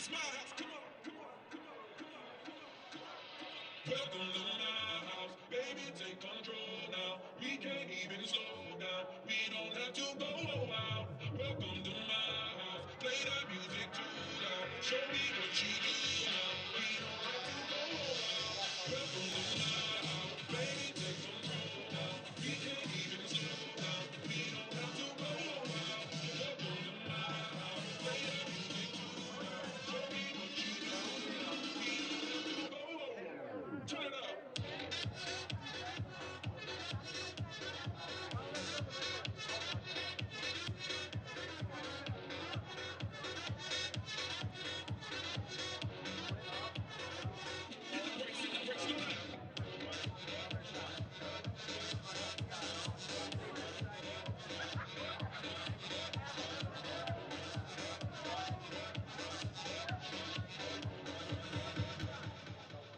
It's my house. Come on, come on, come on, come on, come on, come on, come on. Welcome to my house, baby. Take control now. We can't even slow down. We don't have to go out. Welcome to my house. Play that music too loud. Show me what you do now. We don't have to go out. Welcome to my house, baby. Take control now. We can't even slow down. We don't have to go out. Welcome to my house. Play that music too loud. Show me what you do now. We don't have to go out. Turn it up.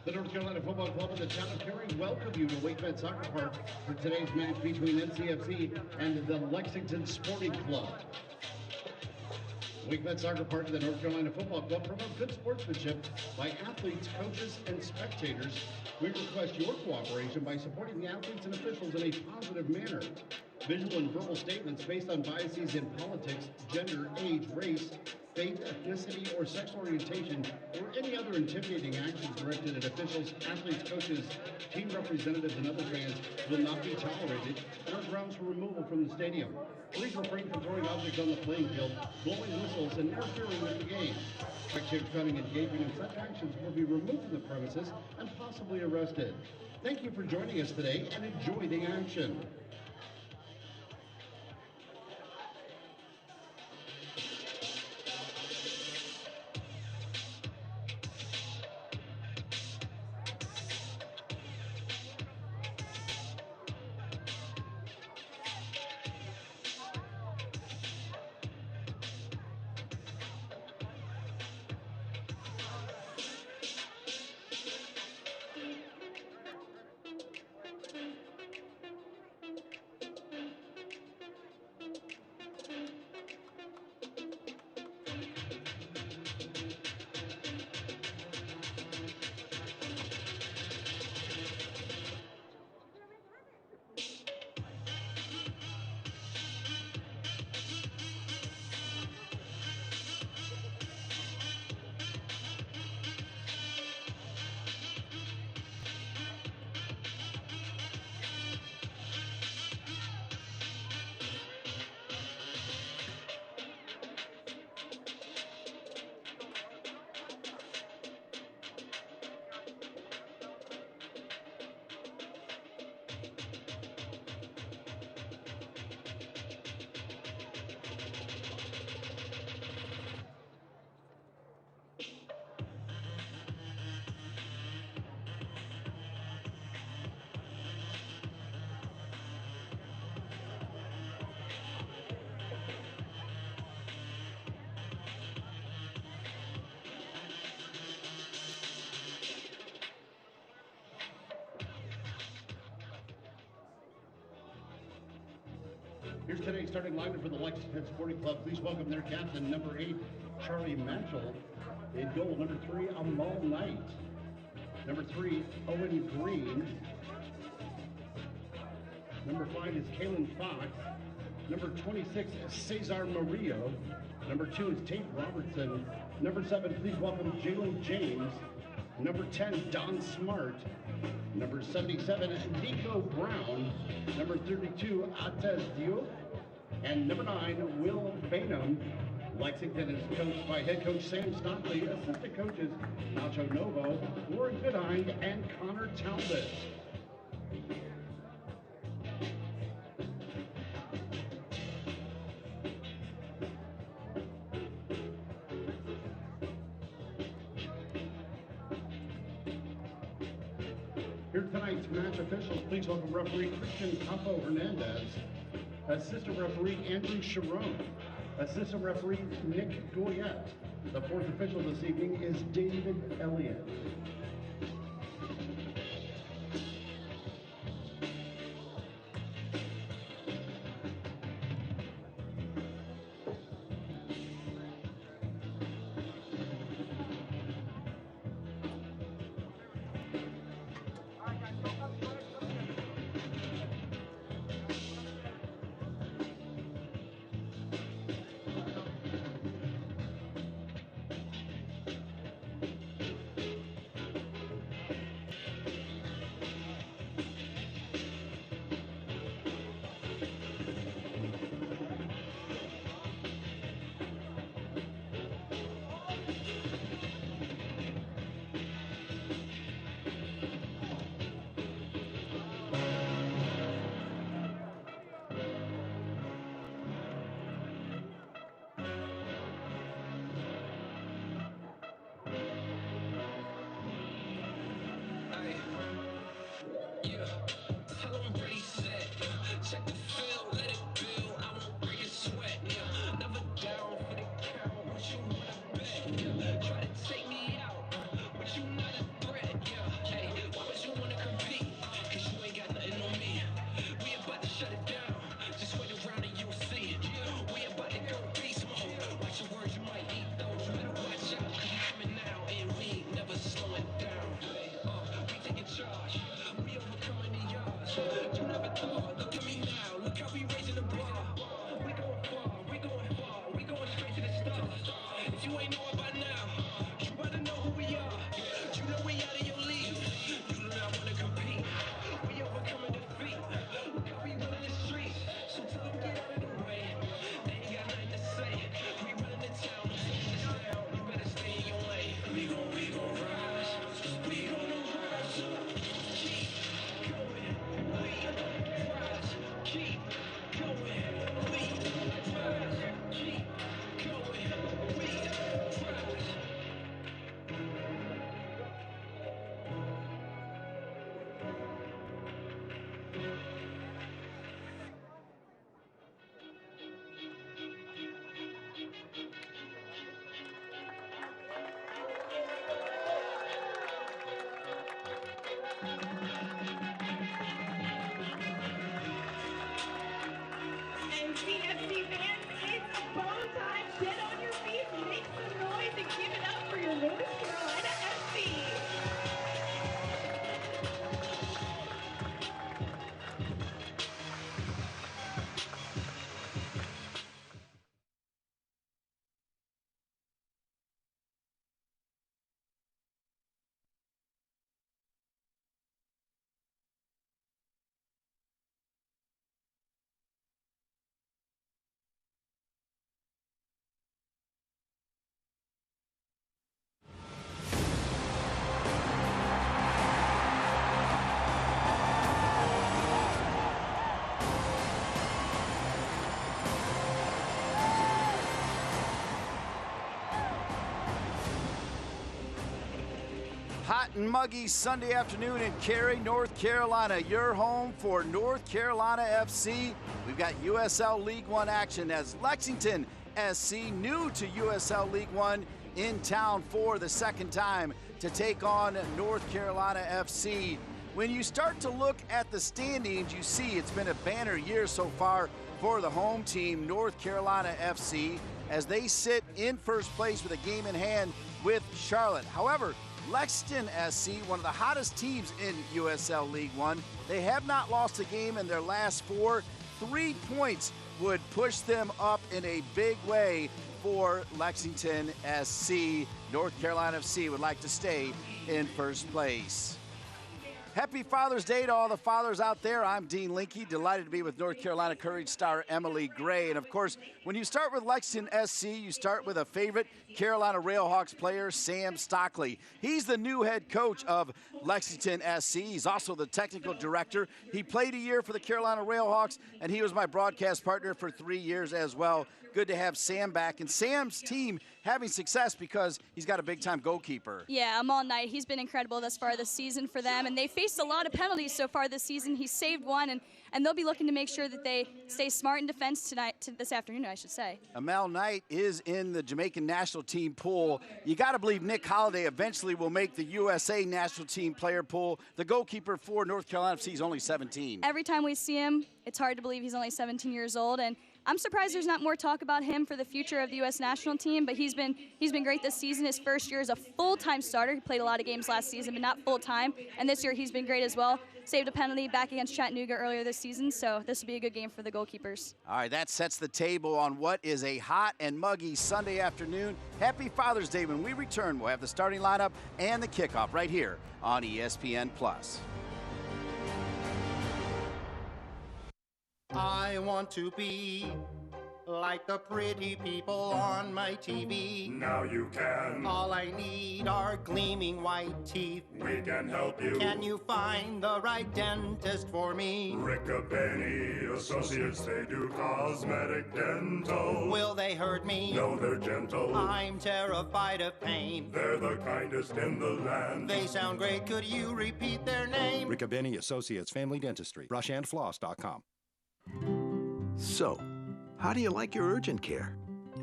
The North Carolina Football Club and the town of Cary welcome you to Wakefed Soccer Park for today's match between NCFC and the Lexington Sporting Club. Wakefed Soccer Park and the North Carolina Football Club promote good sportsmanship by athletes, coaches, and spectators. We request your cooperation by supporting the athletes and officials in a positive manner. Visual and verbal statements based on biases in politics, gender, age, race, faith, ethnicity, or sexual orientation, or any other intimidating actions directed at officials, athletes, coaches, team representatives, and other fans will not be tolerated and are grounds for removal from the stadium. Please refrain from throwing objects on the playing field, blowing whistles, and interfering with the game. Spectators found engaging in such actions will be removed from the premises and possibly arrested. Thank you for joining us today and enjoy the action. Here's today's starting lineup for the Lexington Sporting Club. Please welcome their captain, number 8, Charlie Matchell. In goal, number 3, Amal Knight. Number 3, Owen Green. Number 5 is Kalen Fox. Number 26 is Cesar Murillo. Number 2 is Tate Robertson. Number 7, please welcome Jalen James. Number 10, Don Smart. Number 77, Nico Brown. Number 32, Atez Diop. And number 9, Will Bainham. Lexington is coached by head coach Sam Stockley, assistant coaches Nacho Novo, Warren Goodhind, and Connor Talbot. Here tonight's match officials, please welcome referee Christian Campo Hernandez, assistant referee Andrew Sharon, assistant referee Nick Goyette. The fourth official this evening is David Elliott. Check the field, let it build. I won't break a sweat. Yeah, never down for the count. What you wanna bet? Yeah, try to take me out, but you not a threat. Yeah, hey, why would you wanna compete? 'Cause you ain't got nothing on me. We about to shut it down. Just wait around and you'll see. We about to go beast mode. Watch your words, you might eat those. Better watch out, 'cause we coming now and we ain't never slowing down. Hey, we taking charge. We overcoming the odds. You never thought. Look at me now. Look how we raising the bar. We going far. We going far. We going straight to the stars. If you ain't know it by now, you better know who we are. You know we out of your league. You do not want to compete. We overcoming defeat. Look how we running the streets. So tell them get out of the way. They ain't got nothing to say. We running the town. You better stay in your lane. We gon' rise. We gonna rise up. Keep going. We rise. Keep going. We rise. Keep going. We rise. And CFC fans, it's bow time. Get on your feet, make some noise, and give it up for your North Carolina FC. Hot and muggy Sunday afternoon in Cary, North Carolina. Your home for North Carolina FC. We've got USL League One action as Lexington SC, new to USL League One, in town for the second time to take on North Carolina FC. When you start to look at the standings, you see it's been a banner year so far for the home team, North Carolina FC, as they sit in first place with a game in hand with Charlotte. However, Lexington SC, one of the hottest teams in USL League One, they have not lost a game in their last 4. 3 points would push them up in a big way for Lexington SC. North Carolina FC would like to stay in first place. Happy Father's Day to all the fathers out there. I'm Dean Linke, delighted to be with North Carolina Courage star Emily Gray. And of course, when you start with Lexington SC, you start with a favorite Carolina Railhawks player, Sam Stockley. He's the new head coach of Lexington SC. He's also the technical director. He played a year for the Carolina Railhawks, and he was my broadcast partner for 3 years as well. Good to have Sam back. And Sam's team having success because he's got a big-time goalkeeper. Yeah, Amal Knight, he's been incredible thus far this season for them, and they faced a lot of penalties so far this season. He saved one, and they'll be looking to make sure that they stay smart in defense this afternoon, I should say. Amal Knight is in the Jamaican national team pool. You got to believe Nick Holliday eventually will make the USA national team player pool. The goalkeeper for North Carolina FC is only 17. Every time we see him, it's hard to believe he's only 17 years old, and I'm surprised there's not more talk about him for the future of the U.S. national team, but he's been great this season. His first year as a full-time starter. He played a lot of games last season, but not full-time, and this year he's been great as well. Saved a penalty back against Chattanooga earlier this season, so this will be a good game for the goalkeepers. All right, that sets the table on what is a hot and muggy Sunday afternoon. Happy Father's Day. When we return, we'll have the starting lineup and the kickoff right here on ESPN+. I want to be like the pretty people on my TV. Now you can. All I need are gleaming white teeth. We can help you. Can you find the right dentist for me? Riccobene Associates, they do cosmetic dental. Will they hurt me? No, they're gentle. I'm terrified of pain. They're the kindest in the land. They sound great. Could you repeat their name? Riccobene Associates Family Dentistry. Brushhandfloss.com. So, how do you like your urgent care?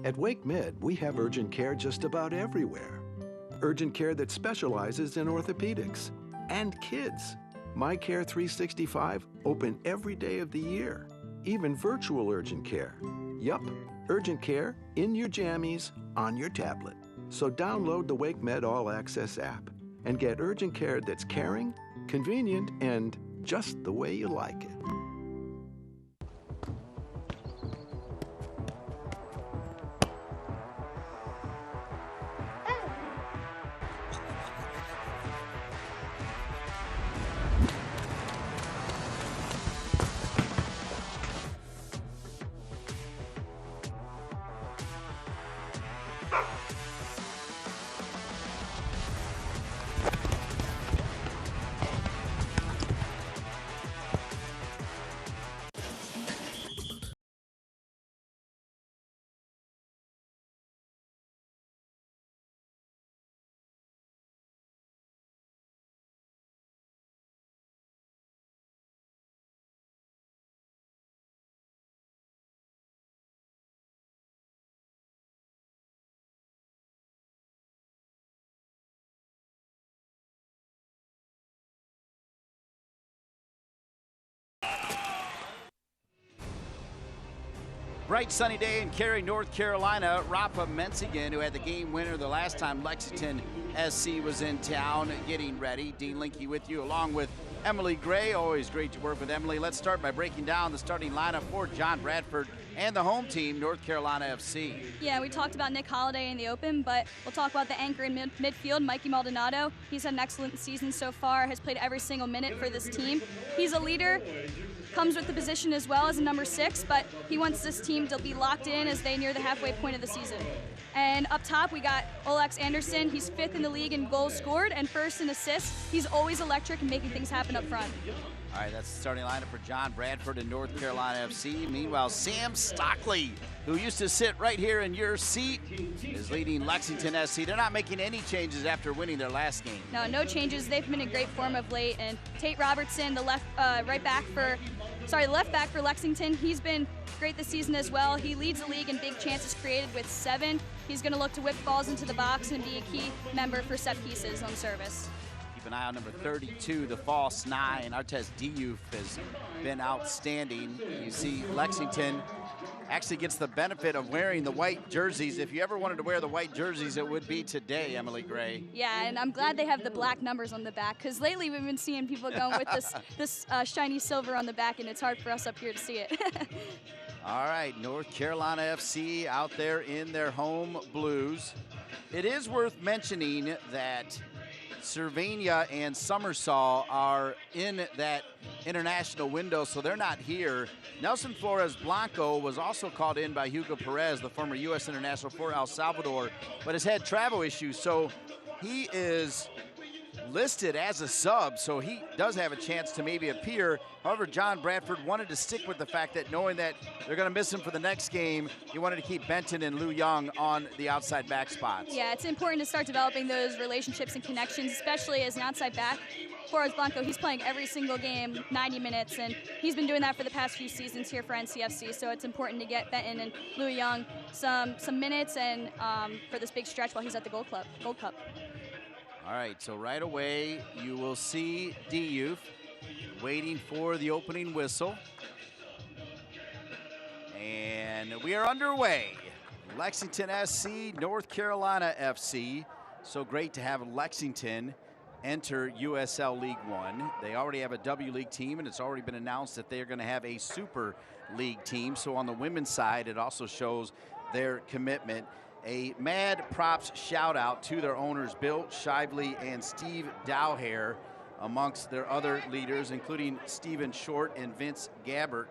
At Wake Med, we have urgent care just about everywhere. Urgent care that specializes in orthopedics and kids. My Care 365 open every day of the year. Even virtual urgent care. Yup, urgent care in your jammies on your tablet. So download the Wake Med All Access app and get urgent care that's caring, convenient, and just the way you like it. Bright sunny day in Cary, North Carolina. Rafa Menzigan, who had the game winner the last time Lexington SC was in town, getting ready. Dean Linke with you, along with Emily Gray. Always great to work with Emily. Let's start by breaking down the starting lineup for John Bradford and the home team, North Carolina FC. Yeah, we talked about Nick Holliday in the open, but we'll talk about the anchor in midfield, Mikey Maldonado. He's had an excellent season so far, has played every single minute for this team. He's a leader, comes with the position as well as a number 6, but he wants this team to be locked in as they near the halfway point of the season. And up top, we got Olex Anderson. He's 5th in the league in goals scored and 1st in assists. He's always electric and making things happen up front. All right, that's the starting lineup for John Bradford and North Carolina FC. Meanwhile, Sam Stockley, who used to sit right here in your seat, is leading Lexington SC. They're not making any changes after winning their last game. No changes. They've been in great form of late. And Tate Robertson, the left back for Lexington, he's been great this season as well. He leads the league in big chances created with 7. He's going to look to whip balls into the box and be a key member for set pieces on service. Keep an eye on number 32, the false 9. Artez Diouf has been outstanding. You see Lexington actually gets the benefit of wearing the white jerseys. If you ever wanted to wear the white jerseys, it would be today, Emily Gray. Yeah, and I'm glad they have the black numbers on the back, because lately we've been seeing people going with this shiny silver on the back, and it's hard for us up here to see it. All right, North Carolina FC out there in their home blues. It is worth mentioning that Cervania and Summersall are in that international window, so they're not here. Nelson Flores Blanco was also called in by Hugo Perez, the former U.S. international for El Salvador, but has had travel issues, so he is listed as a sub, so he does have a chance to maybe appear. However, John Bradford wanted to stick with the fact that knowing that they're going to miss him for the next game, he wanted to keep Benton and Liu Young on the outside back spots. Yeah, it's important to start developing those relationships and connections, especially as an outside back. Flores Blanco, he's playing every single game, 90 minutes, and he's been doing that for the past few seasons here for NCFC, so it's important to get Benton and Liu Young some minutes and for this big stretch while he's at the Gold Cup. All right, so right away you will see Diouf waiting for the opening whistle. And we are underway. Lexington SC, North Carolina FC. So great to have Lexington enter USL League One. They already have a W League team, and it's already been announced that they are going to have a Super League team. So on the women's side, it also shows their commitment. A mad props shout out to their owners, Bill Shively and Steve Dowhair, amongst their other leaders, including Stephen Short and Vince Gabbert,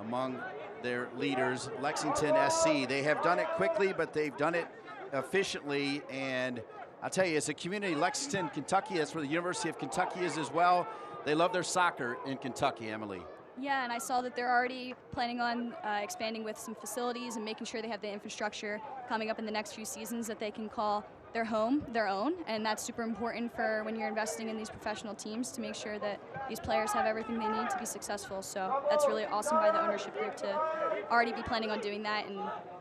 among their leaders. Lexington SC, they have done it quickly, but they've done it efficiently. And I'll tell you, it's a community. Lexington, Kentucky, that's where the University of Kentucky is as well. They love their soccer in Kentucky, Emily. Yeah, and I saw that they're already planning on expanding with some facilities and making sure they have the infrastructure coming up in the next few seasons that they can call their home their own, and that's super important for when you're investing in these professional teams to make sure that these players have everything they need to be successful. So that's really awesome by the ownership group to already be planning on doing that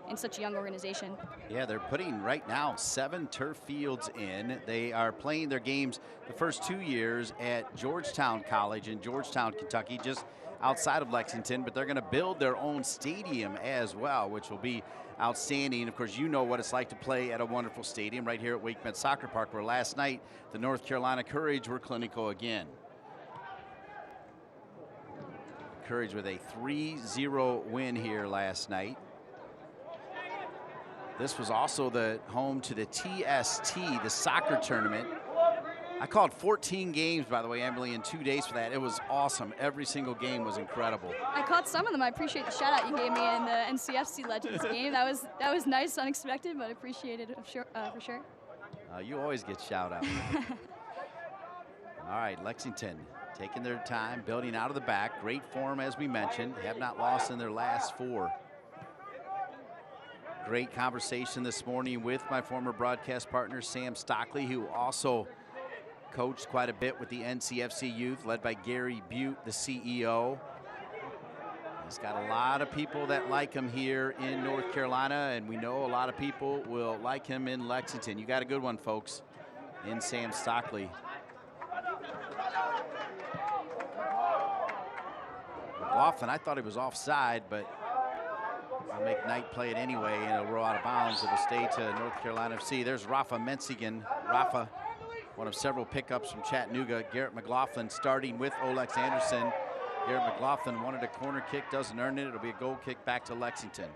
in such a young organization. Yeah, they're putting right now 7 turf fields in. They are playing their games the first 2 years at Georgetown College in Georgetown, Kentucky, just outside of Lexington, but they're going to build their own stadium as well, which will be outstanding. Of course, you know what it's like to play at a wonderful stadium right here at Wake Med Soccer Park, where last night the North Carolina Courage were clinical again. Courage with a 3-0 win here last night. This was also the home to the TST, the soccer tournament. I called 14 games, by the way, Emily, in 2 days for that. It was awesome. Every single game was incredible. I caught some of them. I appreciate the shout out you gave me in the NCFC Legends game. That was nice, unexpected, but appreciated for sure. You always get shout out. All right, Lexington taking their time, building out of the back. Great form, as we mentioned. Have not lost in their last 4. Great conversation this morning with my former broadcast partner, Sam Stockley, who also coached quite a bit with the NCFC youth, led by Gary Butte, the CEO. He's got a lot of people that like him here in North Carolina, and we know a lot of people will like him in Lexington. You got a good one, folks, in Sam Stockley. McLaughlin, I thought he was offside, but I'll make Knight play it anyway, and it'll roll out of bounds. It'll stay to North Carolina FC. There's Rafa Menzigan. Rafa, one of several pickups from Chattanooga. Garrett McLaughlin starting with Olex Anderson. Garrett McLaughlin wanted a corner kick, doesn't earn it. It'll be a goal kick back to Lexington.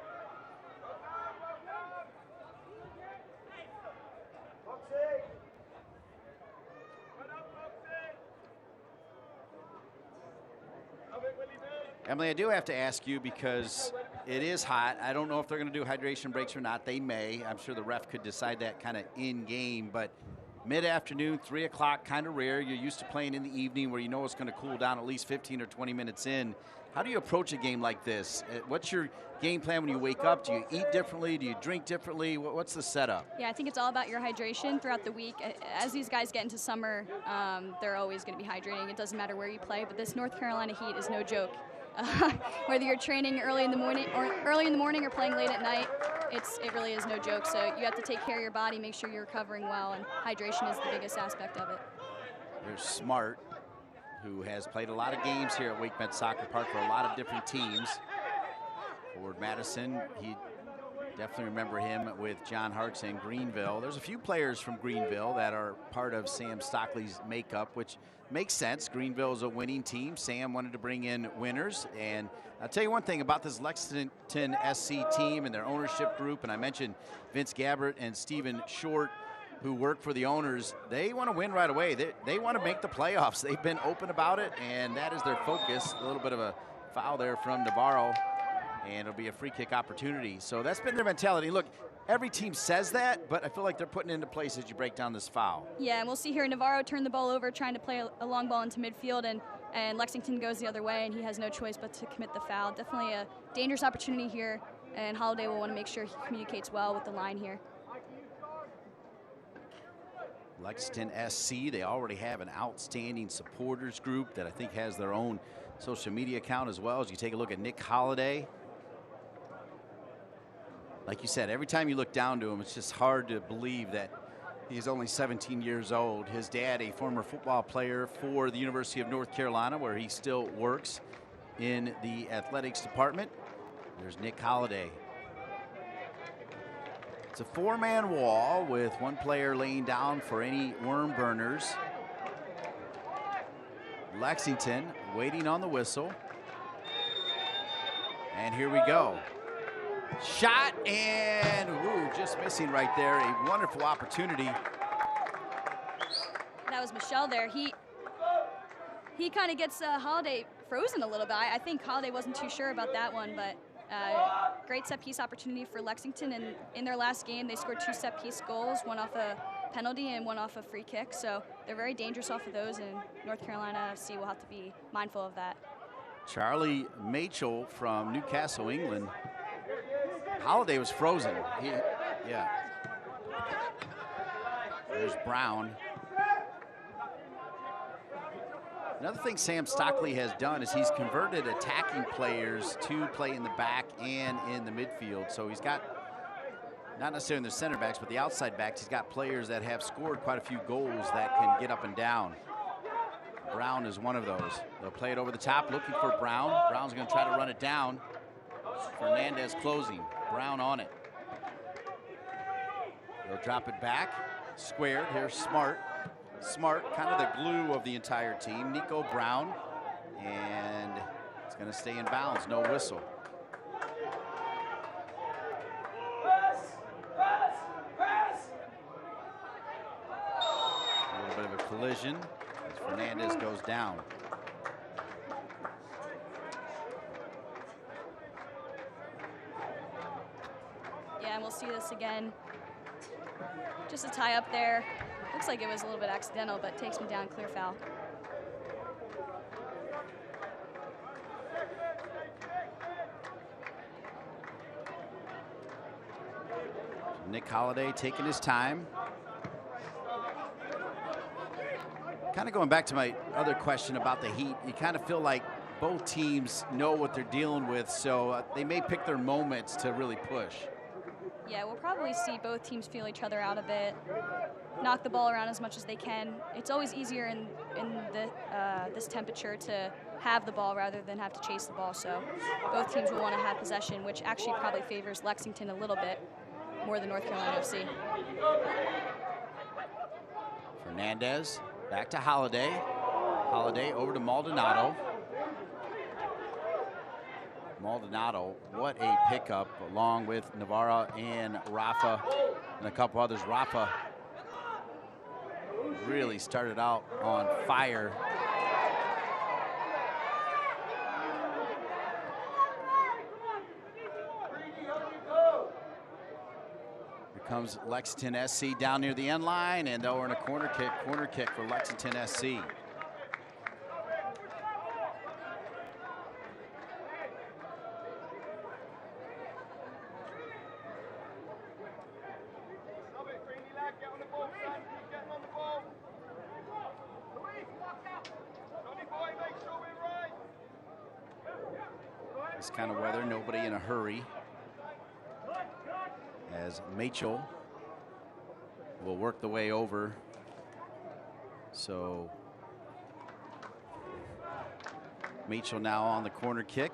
Emily, I do have to ask you because it is hot. I don't know if they're going to do hydration breaks or not. They may. I'm sure the ref could decide that kind of in game, but mid-afternoon, 3 o'clock, kind of rare. You're used to playing in the evening where you know it's going to cool down at least 15 or 20 minutes in. How do you approach a game like this? What's your game plan when you wake up? Do you eat differently? Do you drink differently? What's the setup? Yeah, I think it's all about your hydration throughout the week. As these guys get into summer, they're always going to be hydrating. It doesn't matter where you play, but this North Carolina heat is no joke. Whether you're training early in the morning or playing late at night, it really is no joke. So you have to take care of your body, make sure you're recovering well, and hydration is the biggest aspect of it. There's Smart, who has played a lot of games here at Wake Med Soccer Park for a lot of different teams. Forward Madison, he definitely remember him with John Harkes in Greenville. There's a few players from Greenville that are part of Sam Stockley's makeup, which makes sense. Greenville is a winning team. Sam wanted to bring in winners. And I'll tell you one thing about this Lexington SC team and their ownership group, and I mentioned Vince Gabbert and Stephen Short, who work for the owners. They want to win right away. They want to make the playoffs. They've been open about it, and that is their focus. A little bit of a foul there from Navarro, and it'll be a free kick opportunity. So that's been their mentality. Look, every team says that, but I feel like they're putting it into place as you break down this foul. Yeah, and we'll see here Navarro turn the ball over, trying to play a long ball into midfield, and Lexington goes the other way, and he has no choice but to commit the foul. Definitely a dangerous opportunity here, and Holiday will want to make sure he communicates well with the line here. Lexington SC, they already have an outstanding supporters group that I think has their own social media account as well. As you take a look at Nick Holiday, like you said, every time you look down to him, it's just hard to believe that he's only 17 years old. His dad, a former football player for the University of North Carolina, where he still works in the athletics department. There's Nick Holiday. It's a 4-man wall with one player laying down for any worm burners. Lexington waiting on the whistle. And here we go. Shot, and just missing right there. A wonderful opportunity. That was Michelle there. He kind of gets Holiday frozen a little bit. I think Holiday wasn't too sure about that one, but great set-piece opportunity for Lexington. And in their last game, they scored 2 set-piece goals, one off a penalty and one off a free kick. So they're very dangerous off of those, and North Carolina FC will have to be mindful of that. Charlie Machel from Newcastle, England. Holiday was frozen. Yeah. There's Brown. Another thing Sam Stockley has done is he's converted attacking players to play in the back and in the midfield. So he's got, not necessarily the center backs, but the outside backs, he's got players that have scored quite a few goals that can get up and down. Brown is one of those. They'll play it over the top, looking for Brown. Brown's going to try to run it down. Fernandez closing. Brown on it. They'll drop it back. Squared. Here's Smart. Smart, kind of the glue of the entire team. Nico Brown. And it's going to stay in bounds. No whistle. A little bit of a collision as Fernandez goes down. Yeah, and we'll see this again. Just a tie up there. Looks like it was a little bit accidental, but takes me down, clear foul. Nick Holliday taking his time. Kind of going back to my other question about the Heat, you kind of feel like both teams know what they're dealing with, so they may pick their moments to really push. Yeah, we'll probably see both teams feel each other out a bit, knock the ball around as much as they can. It's always easier in this temperature to have the ball rather than have to chase the ball, so both teams will want to have possession, which actually probably favors Lexington a little bit more than North Carolina FC. Fernandez back to Holliday. Holliday over to Maldonado. Maldonado, what a pickup, along with Navarra and Rafa and a couple others. Rafa really started out on fire. Here comes Lexington SC down near the end line, and they'll earn a corner kick for Lexington SC. This kind of weather, nobody in a hurry. As Mitchell will work the way over. So Mitchell now on the corner kick.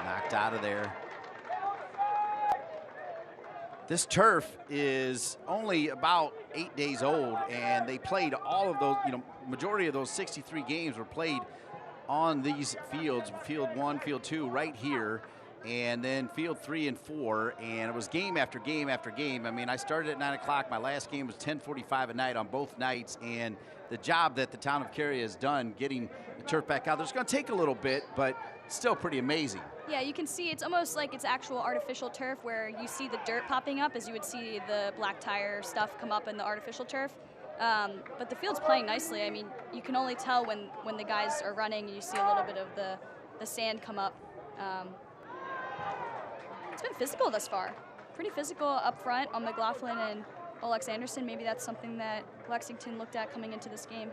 Knocked out of there. This turf is only about 8 days old, and they played all of those, majority of those 63 games were played on these fields, field 1, field 2, right here, and then field 3 and 4, and it was game after game after game. I mean, I started at 9 o'clock. My last game was 10:45 at night on both nights, and the job that the town of Cary has done getting the turf back out, it's going to take a little bit, but still pretty amazing. Yeah, you can see it's almost like it's actual artificial turf where you see the dirt popping up as you would see the black tire stuff come up in the artificial turf. But the field's playing nicely. I mean, you can only tell when the guys are running and you see a little bit of the sand come up. It's been physical thus far. Pretty physical up front on McLaughlin and Olex Anderson. Maybe that's something that Lexington looked at coming into this game.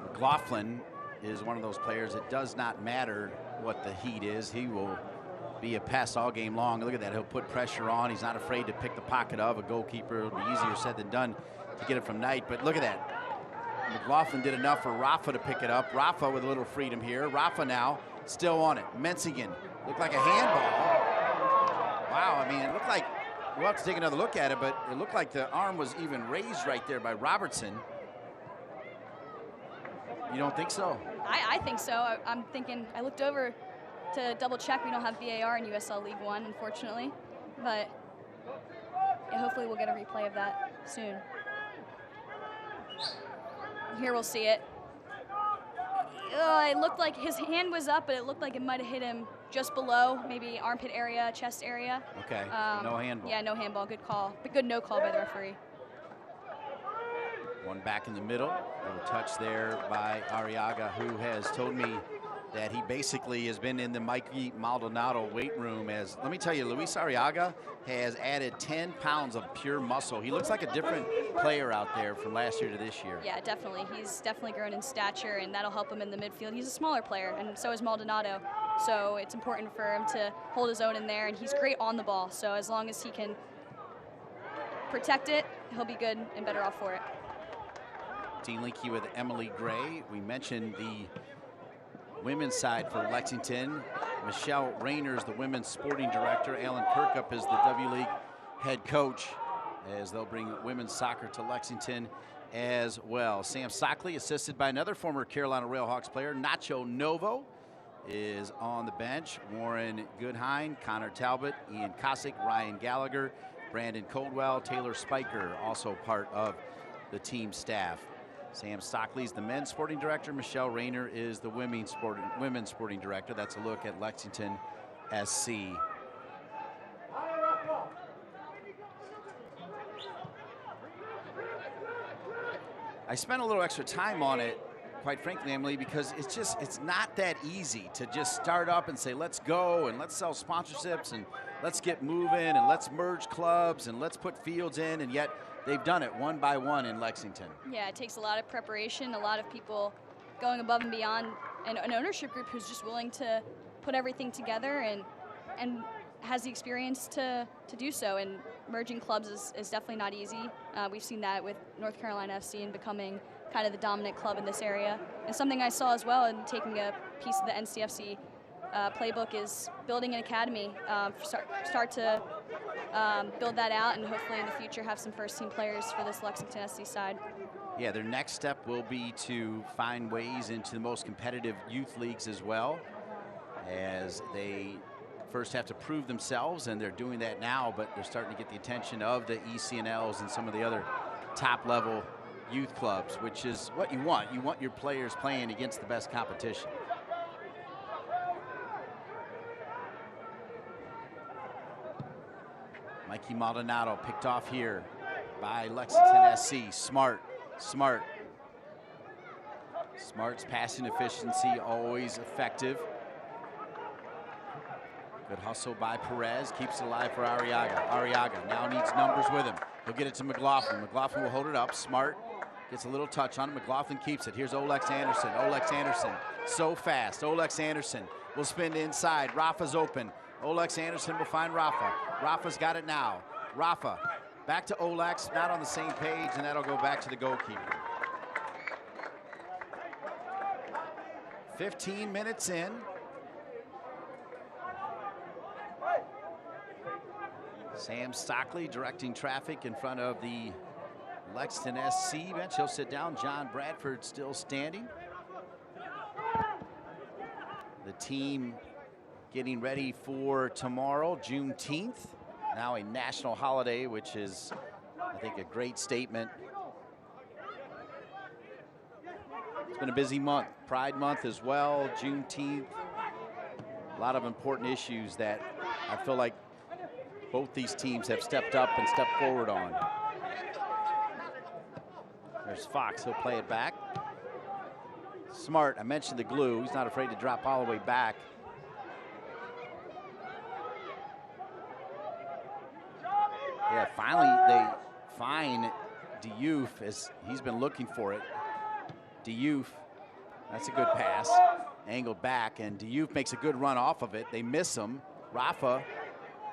McLaughlin is one of those players. It does not matter what the heat is. He will be a pass all game long. Look at that. He'll put pressure on. He's not afraid to pick the pocket of a goalkeeper. It'll be easier said than done to get it from Knight. But look at that. McLaughlin did enough for Rafa to pick it up. Rafa with a little freedom here. Rafa now still on it. Menzigan looked like a handball. Wow, I mean, it looked like, we'll have to take another look at it, but it looked like the arm was even raised right there by Robertson. You don't think so? I think so. I'm thinking, I looked over to double check. We don't have VAR in USL League One, unfortunately. But yeah, hopefully we'll get a replay of that soon. Here we'll see it. It looked like his hand was up, but it looked like it might have hit him just below, maybe armpit area, chest area. Okay, no handball. Yeah, no handball, good call. But good no call by the referee. One back in the middle, little touch there by Arriaga, who has told me that he basically has been in the Mikey Maldonado weight room. As let me tell you, Luis Arriaga has added 10 pounds of pure muscle. He looks like a different player out there from last year to this year. Yeah, definitely. He's definitely grown in stature, and that'll help him in the midfield. He's a smaller player, and so is Maldonado. So it's important for him to hold his own in there, and he's great on the ball. So as long as he can protect it, he'll be good and better off for it. Team Linky with Emily Gray. We mentioned the women's side for Lexington. Michelle Rayner is the women's sporting director. Alan Kirkup is the W League head coach, as they'll bring women's soccer to Lexington as well. Sam Stockley, assisted by another former Carolina Railhawks player, Nacho Novo, is on the bench. Warren Goodhine, Connor Talbot, Ian Cosick, Ryan Gallagher, Brandon Coldwell, Taylor Spiker, also part of the team staff. Sam Stockley's the men's sporting director. Michelle Rayner is the women's sporting director. That's a look at Lexington SC. I spent a little extra time on it, quite frankly, Emily, because it's not that easy to just start up and say, let's go and let's sell sponsorships and let's get moving and let's merge clubs and let's put fields in, and yet they've done it one by one in Lexington. Yeah, it takes a lot of preparation, a lot of people going above and beyond, and an ownership group who's just willing to put everything together and has the experience to do so. And merging clubs is definitely not easy. We've seen that with North Carolina FC and becoming kind of the dominant club in this area. And something I saw as well in taking a piece of the NCFC playbook is building an academy, start to build that out, and hopefully in the future have some first-team players for this Lexington SC side. Yeah, their next step will be to find ways into the most competitive youth leagues as well, as they first have to prove themselves, and they're doing that now, but they're starting to get the attention of the ECNLs and some of the other top-level youth clubs, which is what you want. You want your players playing against the best competition. Mikey Maldonado picked off here by Lexington SC. Smart's passing efficiency, always effective. Good hustle by Perez, keeps it alive for Arriaga. Arriaga now needs numbers with him. He'll get it to McLaughlin. McLaughlin will hold it up. Smart gets a little touch on it. McLaughlin keeps it. Here's Olex Anderson. Olex Anderson, so fast. Olex Anderson will spin inside. Rafa's open. Olex Anderson will find Rafa. Rafa's got it now. Rafa back to Olex, not on the same page, and that'll go back to the goalkeeper. 15 minutes in. Sam Stockley directing traffic in front of the Lexington SC bench. He'll sit down. John Bradford still standing. The team getting ready for tomorrow, Juneteenth. Now a national holiday, which is, I think, a great statement. It's been a busy month. Pride Month as well, Juneteenth. A lot of important issues that I feel like both these teams have stepped up and stepped forward on. There's Fox, he'll play it back. Smart, I mentioned the glue. He's not afraid to drop all the way back. Yeah, finally they find Diouf as he's been looking for it. Diouf, that's a good pass. Angled back, and Diouf makes a good run off of it. They miss him. Rafa,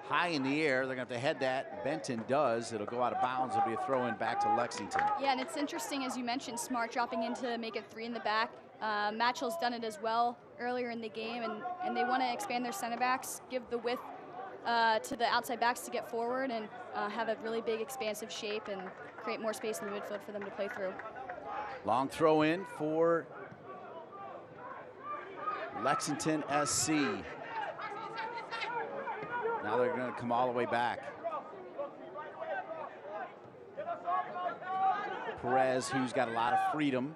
high in the air. They're going to have to head that. Benton does. It'll go out of bounds. It'll be a throw-in back to Lexington. Yeah, and it's interesting, as you mentioned, Smart dropping in to make it 3 in the back. Matchell's done it as well earlier in the game, and they want to expand their center backs, give the width to the outside backs to get forward, and have a really big, expansive shape and create more space in the midfield for them to play through. Long throw in for Lexington SC. Now they're going to come all the way back. Perez, who's got a lot of freedom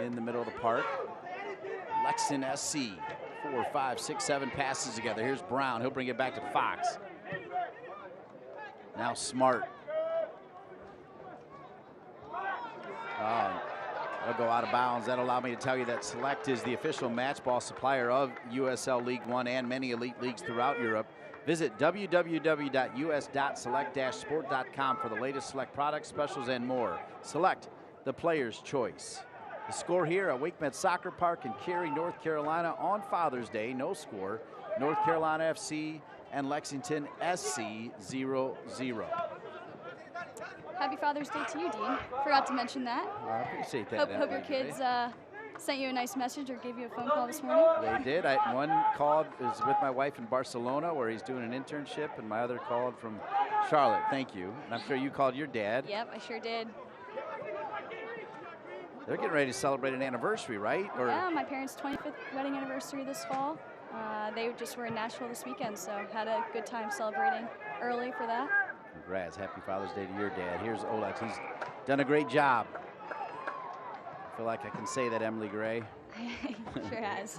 in the middle of the park. Lexington SC, 4, 5, 6, 7 passes together. Here's Brown. He'll bring it back to Fox. Now Smart. That'll go out of bounds. That'll allow me to tell you that Select is the official match ball supplier of USL League One and many elite leagues throughout Europe. Visit www.us.select-sport.com for the latest Select products, specials, and more. Select, the player's choice. The score here at Wake Med Soccer Park in Cary, North Carolina on Father's Day. No score. North Carolina FC and Lexington SC 0-0. Happy Father's Day to you, Dean. Forgot to mention that. I appreciate that. Hope your kids sent you a nice message or gave you a phone call this morning. They did. One called is with my wife in Barcelona where he's doing an internship, and my other called from Charlotte. Thank you. And I'm sure you called your dad. Yep, I sure did. They're getting ready to celebrate an anniversary, right? Or yeah, my parents' 25th wedding anniversary this fall. They just were in Nashville this weekend, so had a good time celebrating early for that. Congrats. Happy Father's Day to your dad. Here's Olex. He's done a great job. I feel like I can say that, Emily Gray. Sure has.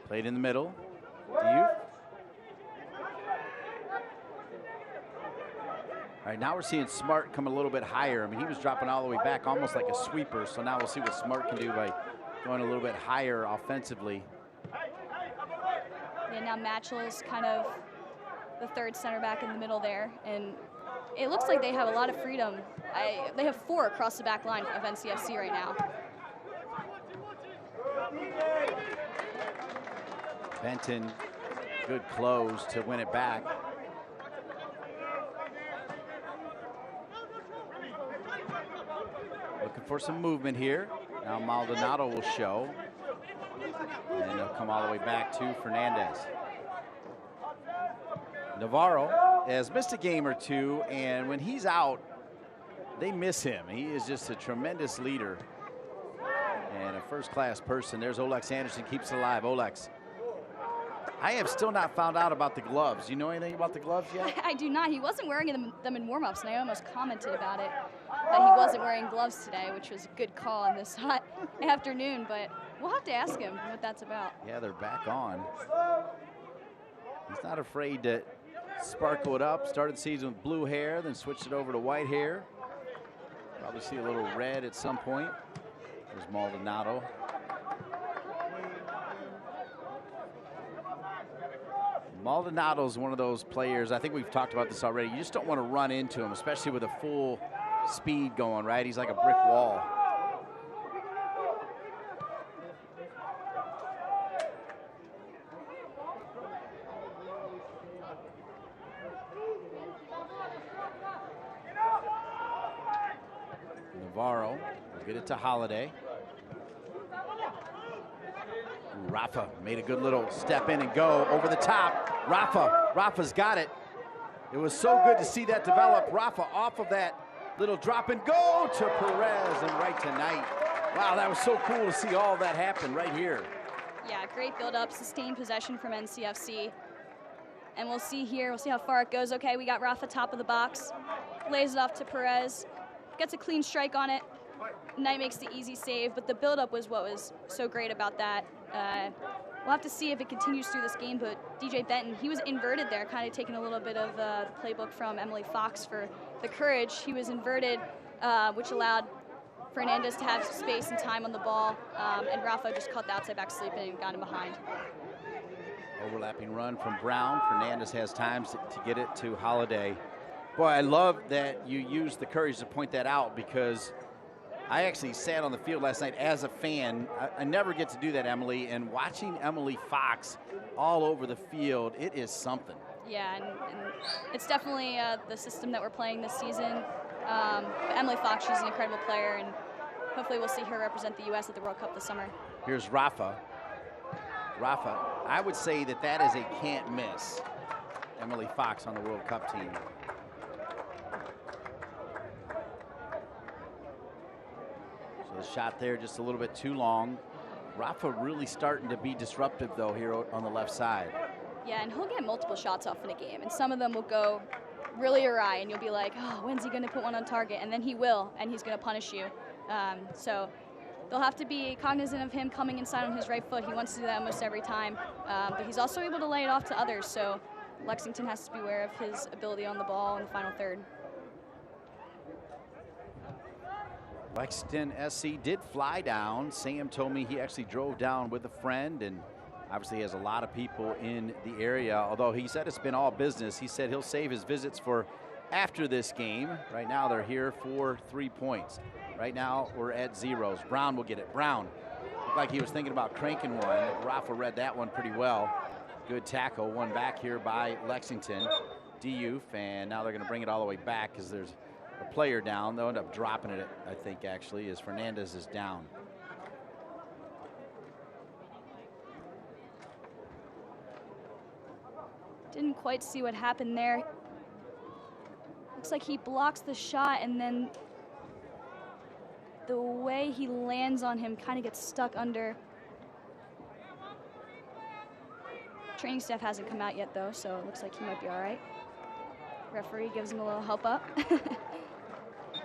Played in the middle. All right, now we're seeing Smart come a little bit higher. I mean, he was dropping all the way back, almost like a sweeper. So now we'll see what Smart can do by going a little bit higher offensively. Yeah, now Matchell is kind of the third center back in the middle there, and it looks like they have a lot of freedom. They have 4 across the back line of NCFC right now. Benton, good close to win it back. Looking for some movement here. Now Maldonado will show. And they'll come all the way back to Fernandez. Navarro has missed a game or two, and when he's out, they miss him. He is just a tremendous leader and a first-class person. There's Olex Anderson, keeps it alive. Olex. I have still not found out about the gloves. You know anything about the gloves yet? I do not. He wasn't wearing them in warm-ups, and I almost commented about it, that he wasn't wearing gloves today, which was a good call on this hot afternoon, but we'll have to ask him what that's about. Yeah, they're back on. He's not afraid to sparkle it up. Started the season with blue hair, then switched it over to white hair. Probably see a little red at some point. There's Maldonado. Maldonado's one of those players, I think we've talked about this already, you just don't want to run into him, especially with a full speed going, right? He's like a brick wall. Navarro will get it to Holiday. Rafa made a good little step in and go over the top. Rafa's got it. It was so good to see that develop. Rafa off of that little drop and go to Perez and right tonight. Wow, that was so cool to see all that happen right here. Yeah, great build-up, sustained possession from NCFC. And we'll see here, we'll see how far it goes. Okay, we got Rafa top of the box. Lays it off to Perez. Gets a clean strike on it. Knight makes the easy save, but the build-up was what was so great about that. We'll have to see if it continues through this game, but DJ Benton, he was inverted there, kind of taking a little bit of the playbook from Emily Fox for the Courage. He was inverted, which allowed Fernandez to have space and time on the ball, and Rafa just caught the outside back sleeping and got him behind. Overlapping run from Brown. Fernandez has time to get it to Holiday. Boy, I love that you used the courage to point that out, because I actually sat on the field last night as a fan. I never get to do that, Emily, and watching Emily Fox all over the field, it is something. Yeah, and it's definitely the system that we're playing this season. Emily Fox, she's an incredible player, and hopefully we'll see her represent the U.S. at the World Cup this summer. Here's Rafa. I would say that is a can't miss. Emily Fox on the World Cup team. The shot there just a little bit too long. Rafa really starting to be disruptive though here on the left side. Yeah, and he'll get multiple shots off in a game, and some of them will go really awry, and you'll be like, oh, when's he going to put one on target? And then he will, and he's going to punish you. So they'll have to be cognizant of him coming inside on his right foot. He wants to do that almost every time, but he's also able to lay it off to others. So Lexington has to be aware of his ability on the ball in the final third. Lexington SC did fly down. Sam told me he actually drove down with a friend, and obviously he has a lot of people in the area. Although he said it's been all business, he said he'll save his visits for after this game. Right now they're here for 3 points. Right now we're at zeros. Brown will get it. Brown looked like he was thinking about cranking one. Rafa read that one pretty well. Good tackle, one back here by Lexington. Diouf, and now they're going to bring it all the way back because there's a player down. They'll end up dropping it, I think, actually, as Fernandez is down. Didn't quite see what happened there. Looks like he blocks the shot, and then the way he lands on him kind of gets stuck under. Training staff hasn't come out yet, though, so it looks like he might be all right. Referee gives him a little help up.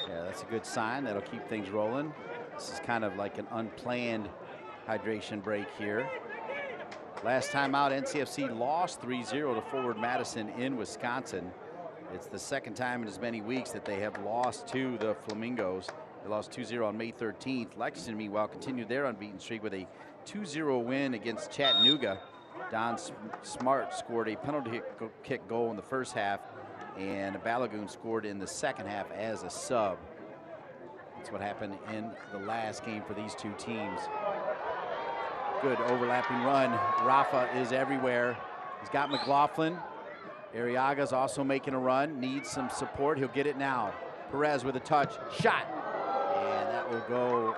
Yeah, that's a good sign. That'll keep things rolling. This is kind of like an unplanned hydration break here. Last time out, NCFC lost 3-0 to Forward Madison in Wisconsin. It's the second time in as many weeks that they have lost to the Flamingos. They lost 2-0 on May 13th. Lexington, meanwhile, continued their unbeaten streak with a 2-0 win against Chattanooga. Don Smart scored a penalty kick goal in the first half, and Balagoon scored in the second half as a sub. That's what happened in the last game for these two teams. Good overlapping run. Rafa is everywhere. He's got McLaughlin. Arriaga's also making a run, needs some support. He'll get it now. Perez with a touch, shot. And that will go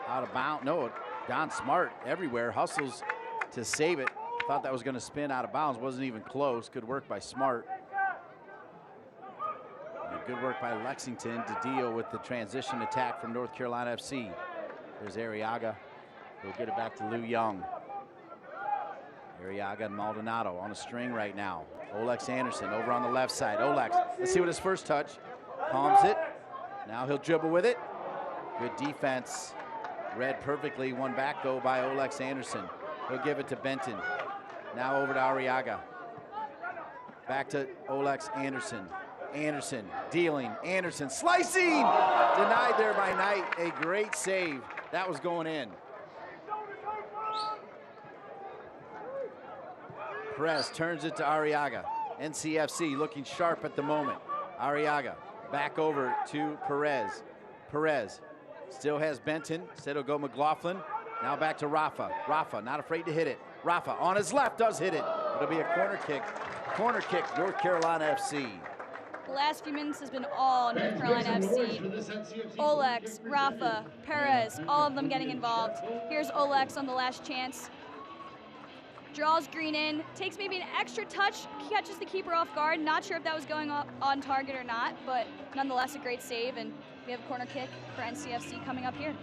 out of bounds. No, Don Smart everywhere, hustles to save it. Thought that was going to spin out of bounds, wasn't even close. Good work by Smart. And good work by Lexington to deal with the transition attack from North Carolina FC. There's Arriaga. He'll get it back to Liu Young. Arriaga and Maldonado on a string right now. Olex Anderson over on the left side. Olex, let's see what his first touch. Palms it. Now he'll dribble with it. Good defense. Read perfectly. One back though by Olex Anderson. He'll give it to Benton. Now over to Arriaga. Back to Olex Anderson. Anderson dealing. Anderson slicing. Denied there by Knight. A great save. That was going in. Perez turns it to Arriaga. NCFC looking sharp at the moment. Arriaga back over to Perez. Perez still has Benton. Said he'll go McLaughlin. Now back to Rafa. Rafa not afraid to hit it. Rafa on his left does hit it. It'll be a corner kick. Corner kick, North Carolina FC. The last few minutes has been all North Carolina FC. Olex, Rafa, Perez, all of them getting involved. Here's Olex on the last chance. Draws Green in, takes maybe an extra touch, catches the keeper off guard. Not sure if that was going on target or not, but nonetheless a great save, and we have a corner kick for NCFC coming up here.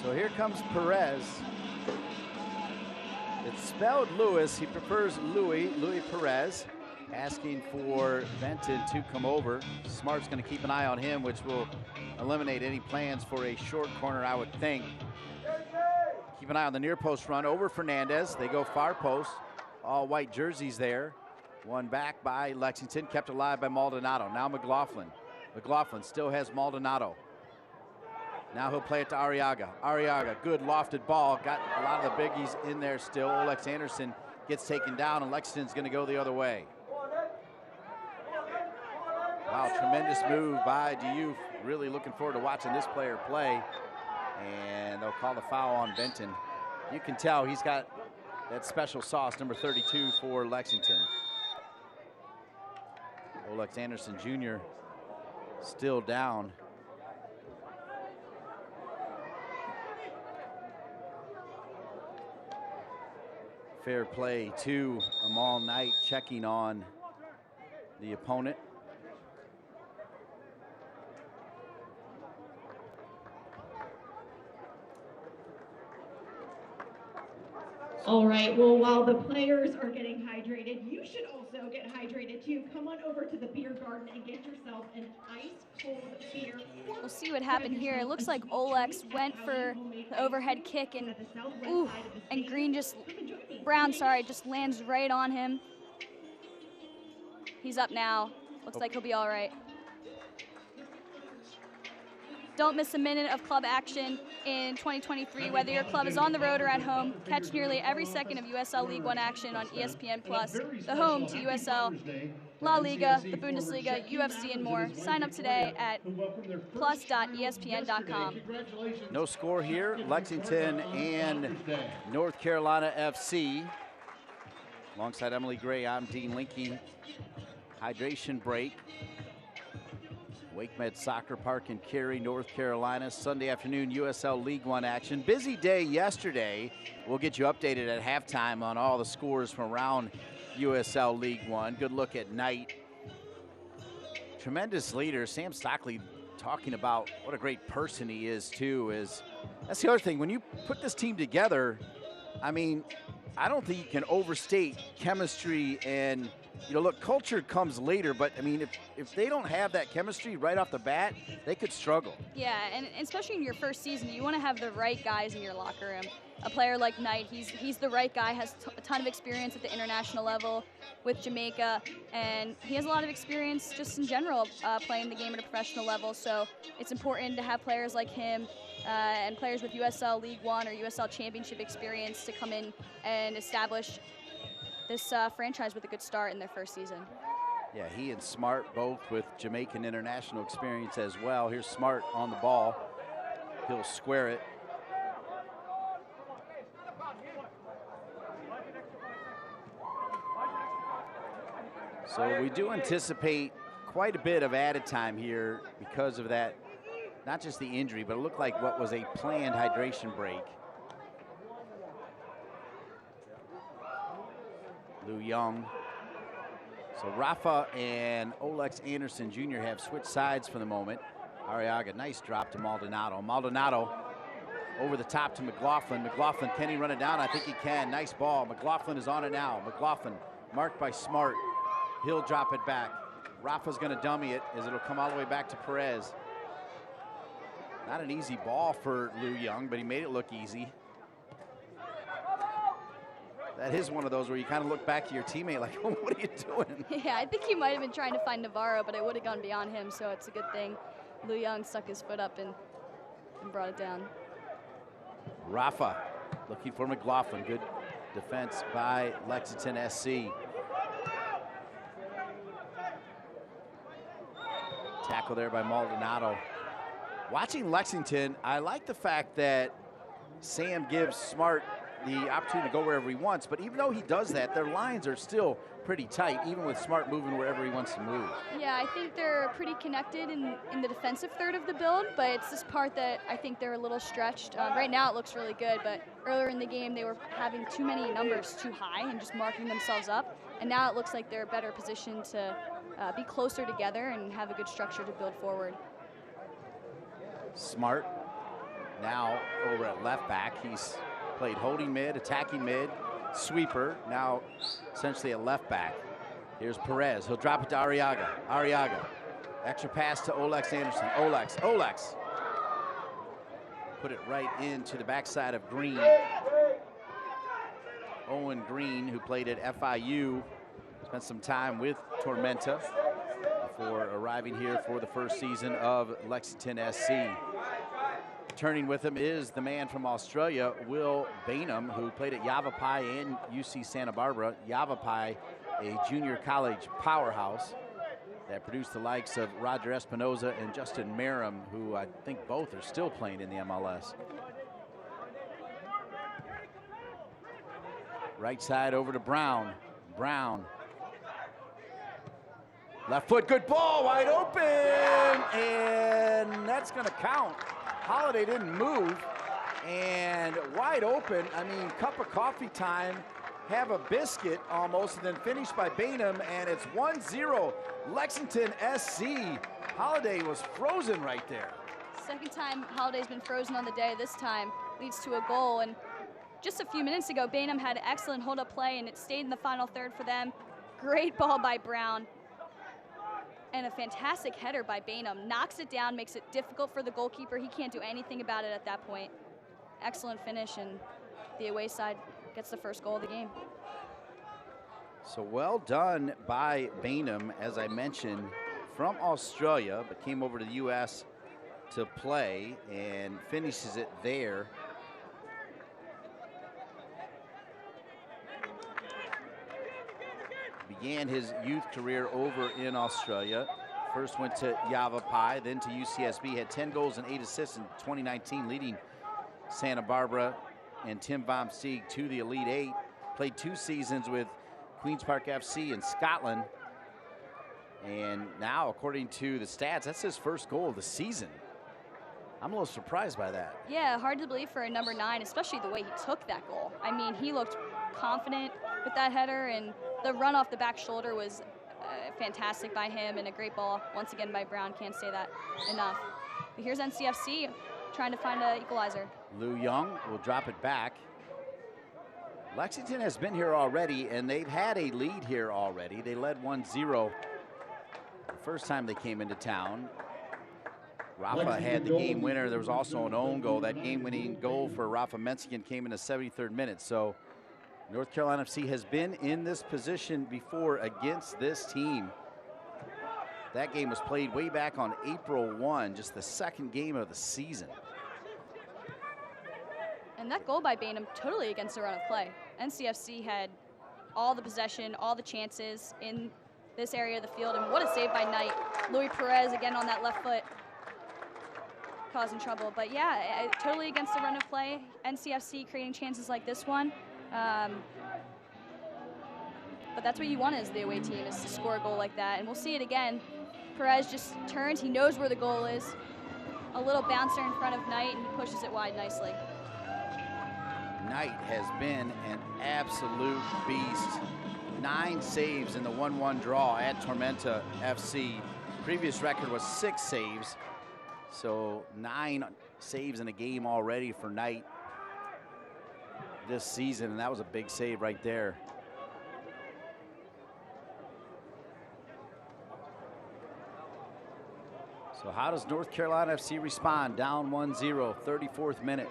So here comes Perez. It's spelled Lewis. He prefers Louis Perez. Asking for Benton to come over. Smart's going to keep an eye on him, which will eliminate any plans for a short corner, I would think. Keep an eye on the near post run over Fernandez. They go far post. All white jerseys there. One back by Lexington, kept alive by Maldonado. Now McLaughlin. McLaughlin still has Maldonado. Now he'll play it to Arriaga. Arriaga, good lofted ball. Got a lot of the biggies in there still. Olex Anderson gets taken down, and Lexington's going to go the other way. Wow, tremendous move by Diouf. Really looking forward to watching this player play. And they'll call the foul on Benton. You can tell he's got that special sauce, number 32 for Lexington. Olex Anderson Jr. still down. Fair play to Amal Knight checking on the opponent. All right, well, while the players are getting hydrated, you should also get hydrated too. Come on over to the beer garden and get yourself an ice-cold beer. We'll see what happened here. It looks like Olex went for the overhead kick, and ooh, and Brown just lands right on him. He's up now. Looks like he'll be all right. Don't miss a minute of club action in 2023, whether your club is on the road or at home. Catch nearly every second of USL League One action on ESPN+, the home to USL, La Liga, the Bundesliga, UFC, and more. Sign up today at plus.espn.com. No score here. Lexington and North Carolina FC. Alongside Emily Gray, I'm Dean Linke. Hydration break. WakeMed Soccer Park in Cary, North Carolina. Sunday afternoon, USL League One action. Busy day yesterday. We'll get you updated at halftime on all the scores from around USL League One. Good look at night. Tremendous leader, Sam Stockley, talking about what a great person he is too. That's the other thing. When you put this team together, I mean, I don't think you can overstate chemistry and, you know, look, culture comes later, but I mean, if they don't have that chemistry right off the bat, they could struggle. Yeah, and especially in your first season, you want to have the right guys in your locker room. A player like Knight, he's the right guy, has a ton of experience at the international level with Jamaica, and he has a lot of experience just in general playing the game at a professional level. So it's important to have players like him and players with USL League One or USL Championship experience to come in and establish this franchise with a good start in their first season. Yeah, he and Smart both with Jamaican international experience as well. Here's Smart on the ball. He'll square it. So we do anticipate quite a bit of added time here because of that, not just the injury, but it looked like what was a planned hydration break. Lou Young. So Rafa and Olex Anderson Jr. have switched sides for the moment. Arriaga, nice drop to Maldonado. Maldonado over the top to McLaughlin. McLaughlin, can he run it down? I think he can. Nice ball. McLaughlin is on it now. McLaughlin marked by Smart. He'll drop it back. Rafa's going to dummy it as it'll come all the way back to Perez. Not an easy ball for Lou Young, but he made it look easy. That is one of those where you kind of look back to your teammate like, oh, what are you doing? Yeah, I think he might have been trying to find Navarro, but it would have gone beyond him, so it's a good thing. Lou Young stuck his foot up and brought it down. Rafa looking for McLaughlin. Good defense by Lexington SC. Tackle there by Maldonado. Watching Lexington, I like the fact that Sam gives Smart the opportunity to go wherever he wants, but even though he does that, their lines are still pretty tight, even with Smart moving wherever he wants to move. Yeah, I think they're pretty connected in the defensive third of the build, but it's this part that I think they're a little stretched. Right now it looks really good, but earlier in the game they were having too many numbers too high and just marking themselves up, and now it looks like they're better positioned to be closer together and have a good structure to build forward. Smart now over at left back. He's played holding mid, attacking mid, sweeper, now essentially a left back. Here's Perez. He'll drop it to Arriaga. Arriaga. Extra pass to Olex Anderson. Olex. Put it right into the backside of Green. Owen Green, who played at FIU, spent some time with Tormenta before arriving here for the first season of Lexington SC. Returning with him is the man from Australia, Will Bainham, who played at Yavapai and UC Santa Barbara. Yavapai, a junior college powerhouse that produced the likes of Roger Espinoza and Justin Merrim, who I think both are still playing in the MLS. Right side over to Brown. Brown. Left foot, good ball, wide open, and that's gonna count. Holiday didn't move, and wide open. I mean, cup of coffee time, have a biscuit almost, and then finished by Bainham, and it's 1-0 Lexington SC. Holiday was frozen right there. Second time Holiday's been frozen on the day. This time leads to a goal, and just a few minutes ago, Bainham had excellent hold-up play, and it stayed in the final third for them. Great ball by Brown. And a fantastic header by Bainham. Knocks it down, makes it difficult for the goalkeeper. He can't do anything about it at that point. Excellent finish, and the away side gets the first goal of the game. So well done by Bainham, as I mentioned, from Australia, but came over to the U.S. to play and finishes it there. Began his youth career over in Australia. First went to Yavapai, then to UCSB. Had 10 goals and 8 assists in 2019, leading Santa Barbara and Tim Vom Steeg to the Elite Eight. Played 2 seasons with Queen's Park FC in Scotland. And now, according to the stats, that's his first goal of the season. I'm a little surprised by that. Yeah, hard to believe for a number 9, especially the way he took that goal. I mean, he looked confident with that header, and the run off the back shoulder was fantastic by him, and a great ball once again by Brown. Can't say that enough. But here's NCFC trying to find an equalizer. Lou Young will drop it back. Lexington has been here already, and they've had a lead here already. They led 1-0 the first time they came into town. Rafa had the game winner. There was also an own goal. That game-winning goal for Rafa Menziken came in the 73rd minute. So North Carolina FC has been in this position before against this team. That game was played way back on April 1, just the second game of the season. And that goal by Bainham totally against the run of play. NCFC had all the possession, all the chances in this area of the field, and what a save by Knight. Louis Perez again on that left foot, causing trouble. But yeah, totally against the run of play. NCFC creating chances like this one. But that's what you want as the away team, is to score a goal like that. And we'll see it again. Perez just turns, he knows where the goal is. A little bouncer in front of Knight, and he pushes it wide nicely. Knight has been an absolute beast. 9 saves in the 1-1 draw at Tormenta FC. Previous record was 6 saves. So 9 saves in a game already for Knight this season, and that was a big save right there. So how does North Carolina FC respond? Down 1-0, 34th minute.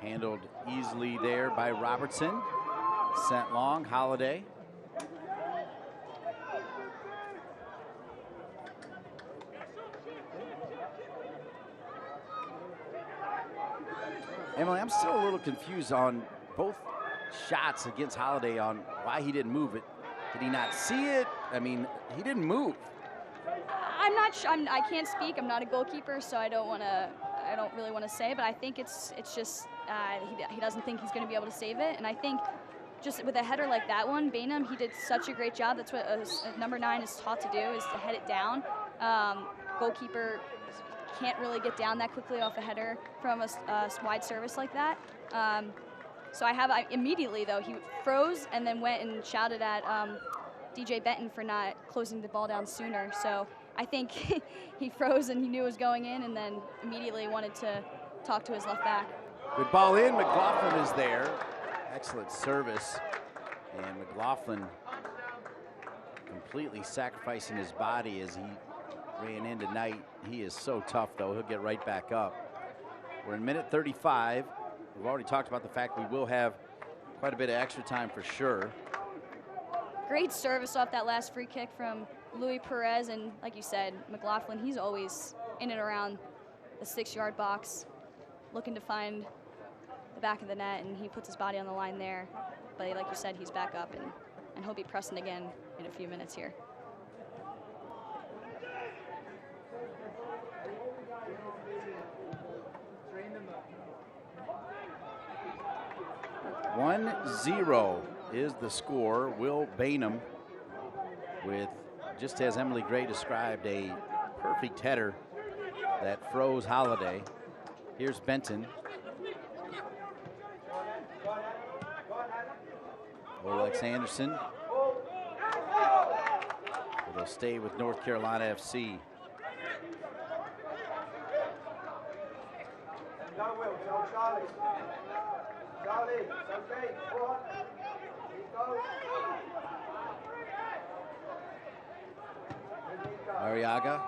Handled easily there by Robertson. Sent long, Holiday. Emily, I'm still a little confused on both shots against Holiday on why he didn't move it. Did he not see it? I mean, he didn't move. I'm not sure. I can't speak. I'm not a goalkeeper, so I don't really want to say. But I think it's just he doesn't think he's going to be able to save it. And I think just with a header like that one, Bainham, he did such a great job. That's what a number 9 is taught to do, is to head it down. Goalkeeper can't really get down that quickly off a header from a wide service like that. So immediately, though, he froze and then went and shouted at DJ Benton for not closing the ball down sooner. So I think he froze and he knew it was going in, and then immediately wanted to talk to his left back. Good ball in. McLaughlin is there. Excellent service. And McLaughlin completely sacrificing his body as he ran into Knight. He is so tough, though. He'll get right back up. We're in minute 35. We've already talked about the fact we will have quite a bit of extra time for sure. Great service off that last free kick from Louis Perez, and like you said, McLaughlin, he's always in and around the 6-yard box, looking to find the back of the net, and he puts his body on the line there. But like you said, he's back up, and he'll be pressing again in a few minutes here. One 0 is the score. Will Bainham, with, just as Emily Gray described, a perfect header that froze Holiday. Here's Benton. Olex Anderson with It'll stay with North Carolina FC. Arriaga.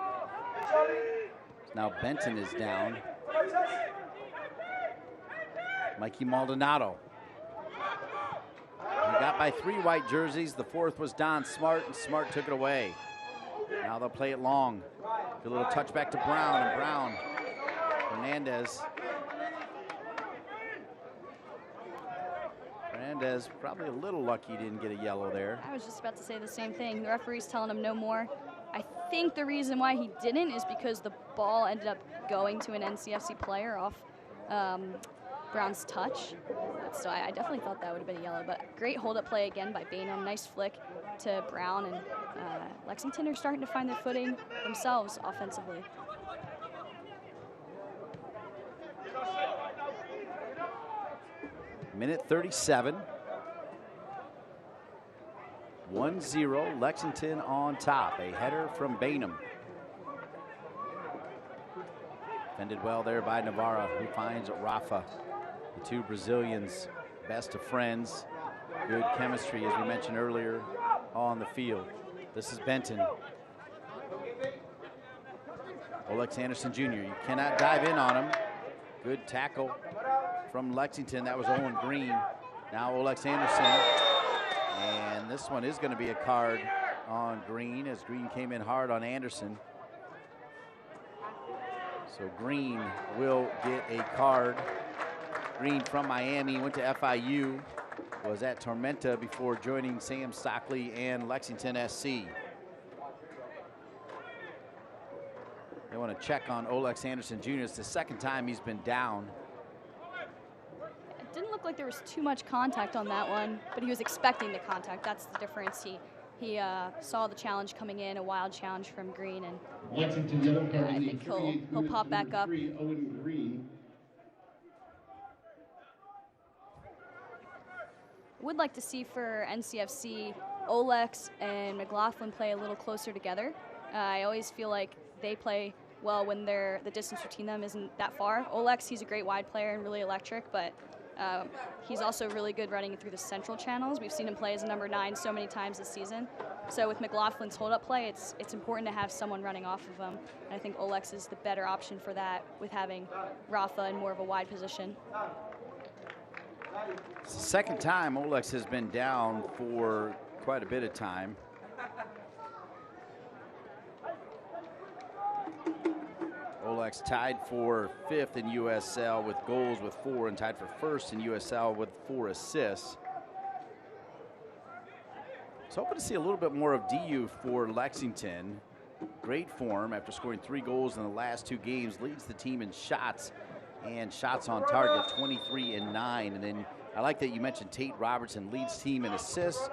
Now Benton is down. Mikey Maldonado. He got by 3 white jerseys. The 4th was Don Smart, and Smart took it away. Now they'll play it long. A little touch back to Brown, and Brown. Hernandez. Hernandez probably a little lucky he didn't get a yellow there. I was just about to say the same thing. The referee's telling him no more. I think the reason why he didn't is because the ball ended up going to an NCFC player off Brown's touch. So I definitely thought that would have been a yellow, but great hold-up play again by Bainham. Nice flick to Brown, and Lexington are starting to find their footing themselves offensively. Minute 37. 1-0, Lexington on top. A header from Bainham. Defended well there by Navarra, who finds Rafa. The 2 Brazilians, best of friends. Good chemistry, as we mentioned earlier, on the field. This is Benton. Olex Anderson Jr., you cannot dive in on him. Good tackle from Lexington. That was Owen Green. Now Olex Anderson. And this one is going to be a card on Green, as Green came in hard on Anderson. So Green will get a card. Green from Miami, went to FIU, was at Tormenta before joining Sam Stockley and Lexington SC. They want to check on Olex Anderson Jr. It's the 2nd time he's been down. It didn't look like there was too much contact on that one, but he was expecting the contact. That's the difference. He saw the challenge coming in, a wild challenge from Green, and Lexington yellow card I think he'll pop back up. Owen Green. Would like to see for NCFC, Olex and McLaughlin play a little closer together. I always feel like they play well when the distance between them isn't that far. Olex, he's a great wide player and really electric, but he's also really good running through the central channels. We've seen him play as a number 9 so many times this season. So with McLaughlin's hold-up play, it's important to have someone running off of him. And I think Olex is the better option for that, with having Rafa in more of a wide position. It's the 2nd time Olex has been down for quite a bit of time. Olex tied for 5th in USL with goals with 4, and tied for 1st in USL with 4 assists. So hoping to see a little bit more of DU for Lexington. Great form after scoring 3 goals in the last 2 games. Leads the team in shots and shots on target, 23 and 9. And then I like that you mentioned Tate Robertson leads team in assists,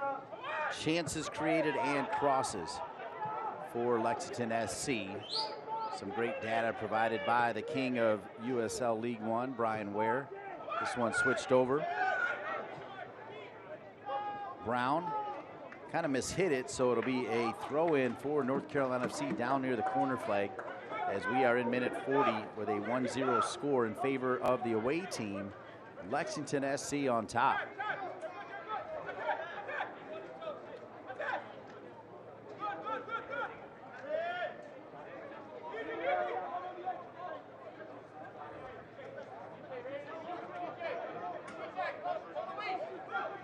chances created, and crosses for Lexington SC. Some great data provided by the king of USL League One, Brian Ware. This one switched over. Brown kind of mishit it, so it'll be a throw-in for North Carolina FC down near the corner flag, as we are in minute 40 with a 1-0 score in favor of the away team. Lexington SC on top.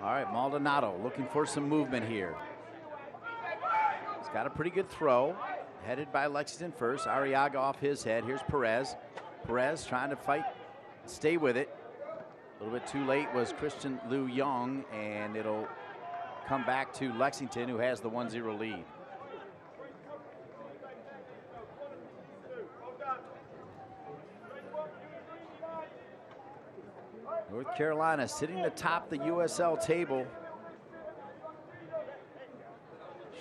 All right, Maldonado looking for some movement here. He's got a pretty good throw, headed by Lexington first. Arriaga off his head. Here's Perez. Perez trying to fight, stay with it. A little bit too late was Christian Liu Young, and it'll come back to Lexington, who has the 1-0 lead. North Carolina sitting atop the USL table.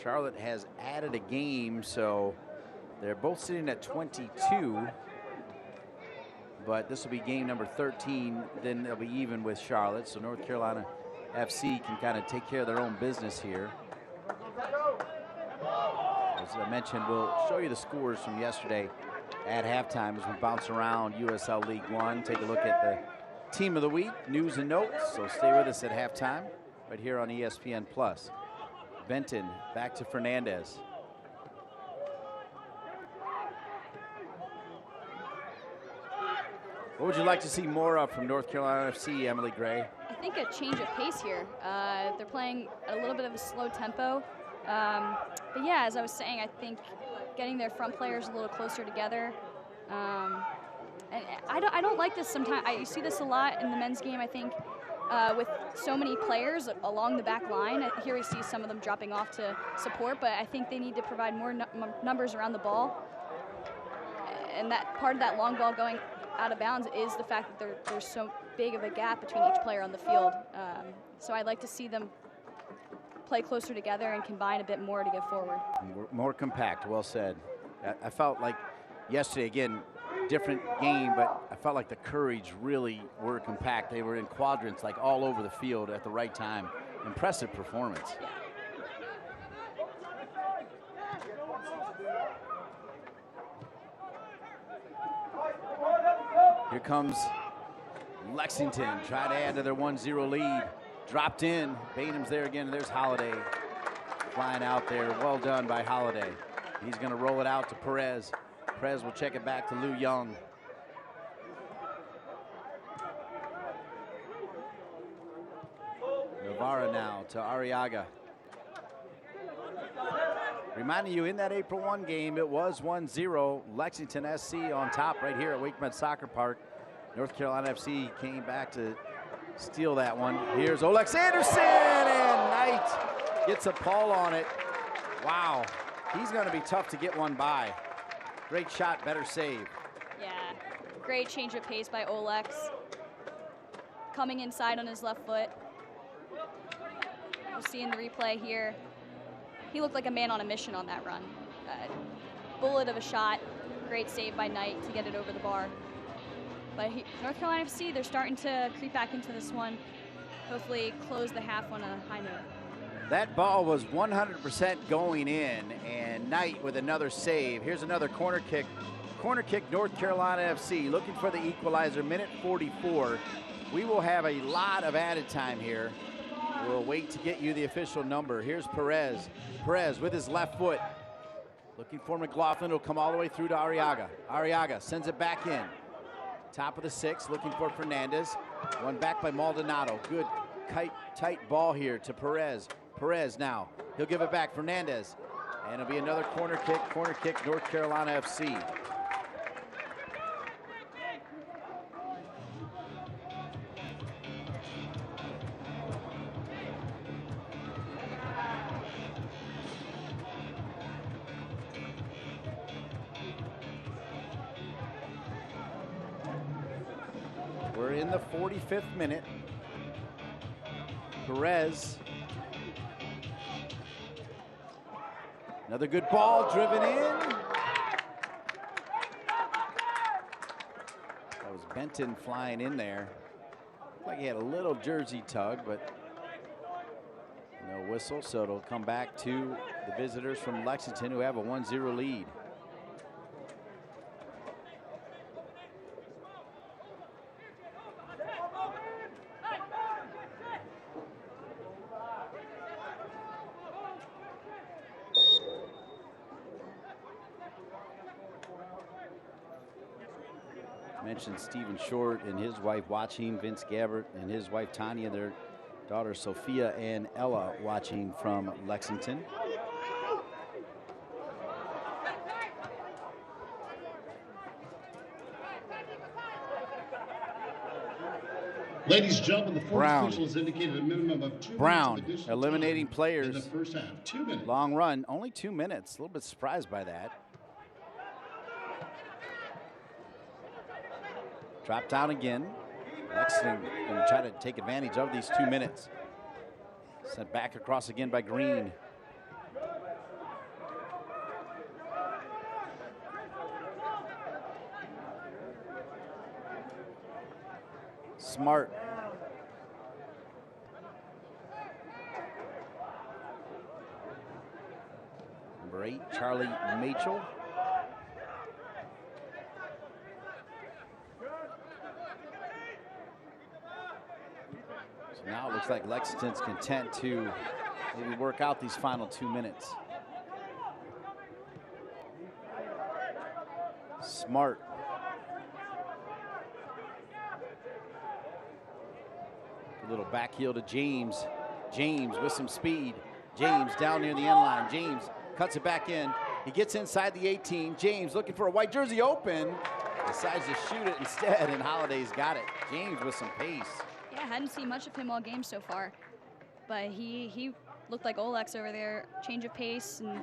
Charlotte has added a game, so they're both sitting at 22. But this will be game number 13. Then they'll be even with Charlotte. So North Carolina FC can kind of take care of their own business here. As As I mentioned, we'll show you the scores from yesterday at halftime as we bounce around USL League One. Take a look at the team of the week, news and notes. So stay with us at halftime right here on ESPN+. Benton back to Fernandez. What would you like to see more of from North Carolina FC, Emily Gray? I think a change of pace here. They're playing at a little bit of a slow tempo. But yeah, as I was saying, I think getting their front players a little closer together. And I don't like this sometimes. You see this a lot in the men's game, I think, with so many players along the back line. Here we see some of them dropping off to support, but I think they need to provide more numbers around the ball. And that part of that long ball going out of bounds is the fact that there's so big of a gap between each player on the field. So I'd like to see them play closer together and combine a bit more to get forward. More compact, well said. I felt like yesterday, again, different game, but I felt like the Courage really were compact. They were in quadrants, like all over the field at the right time. Impressive performance. Yeah. Here comes Lexington, try to add to their 1-0 lead. Dropped in, Bainham's there again, there's Holiday flying out there. Well done by Holiday. He's gonna roll it out to Perez. Perez will check it back to Lou Young. Navarra now to Arriaga. Reminding you, in that April 1 game, it was 1-0. Lexington SC on top right here at Wakemed Soccer Park. North Carolina FC came back to steal that one. Here's Olex Anderson, and Knight gets a pull on it. Wow, he's going to be tough to get one by. Great shot, better save. Yeah, great change of pace by Olex. Coming inside on his left foot. We'll see in the replay here. He looked like a man on a mission on that run. Bullet of a shot, great save by Knight to get it over the bar. But North Carolina FC, they're starting to creep back into this one. Hopefully close the half on a high note. That ball was 100% going in, and Knight with another save. Here's another corner kick. Corner kick, North Carolina FC looking for the equalizer, minute 44. We will have a lot of added time here. We'll wait to get you the official number. Here's Perez. Perez with his left foot. Looking for McLaughlin. It'll come all the way through to Arriaga. Arriaga sends it back in. Top of the 6, looking for Fernandez. One back by Maldonado. Good, tight ball here to Perez. Perez now. He'll give it back. Fernandez. And it'll be another corner kick, North Carolina FC. We're in the 45th minute. Perez. Another good ball driven in. That was Benton flying in there. Looked like he had a little jersey tug, but no whistle, so it'll come back to the visitors from Lexington, who have a 1-0 lead. Mentioned Stephen Short and his wife watching, Vince Gabbert and his wife Tanya, their daughter Sophia and Ella watching from Lexington. Ladies and gentlemen, the fourth Brown. official has indicated a minimum of 2 Brown minutes of additional eliminating time players. in the first half. 2 minutes. Long run, only 2 minutes. A little bit surprised by that. Drop down again. Lexington going to try to take advantage of these 2 minutes. Sent back across again by Green. Smart. Number Number 8, Charlie Machel. So now it looks like Lexington's content to maybe work out these final 2 minutes. Smart. A little back heel to James. James with some speed. James down near the end line. James cuts it back in. He gets inside the 18. James looking for a white jersey open. Decides to shoot it instead, and Holiday's got it. James with some pace. Yeah, hadn't seen much of him all game so far. But he looked like Olex over there. Change of pace and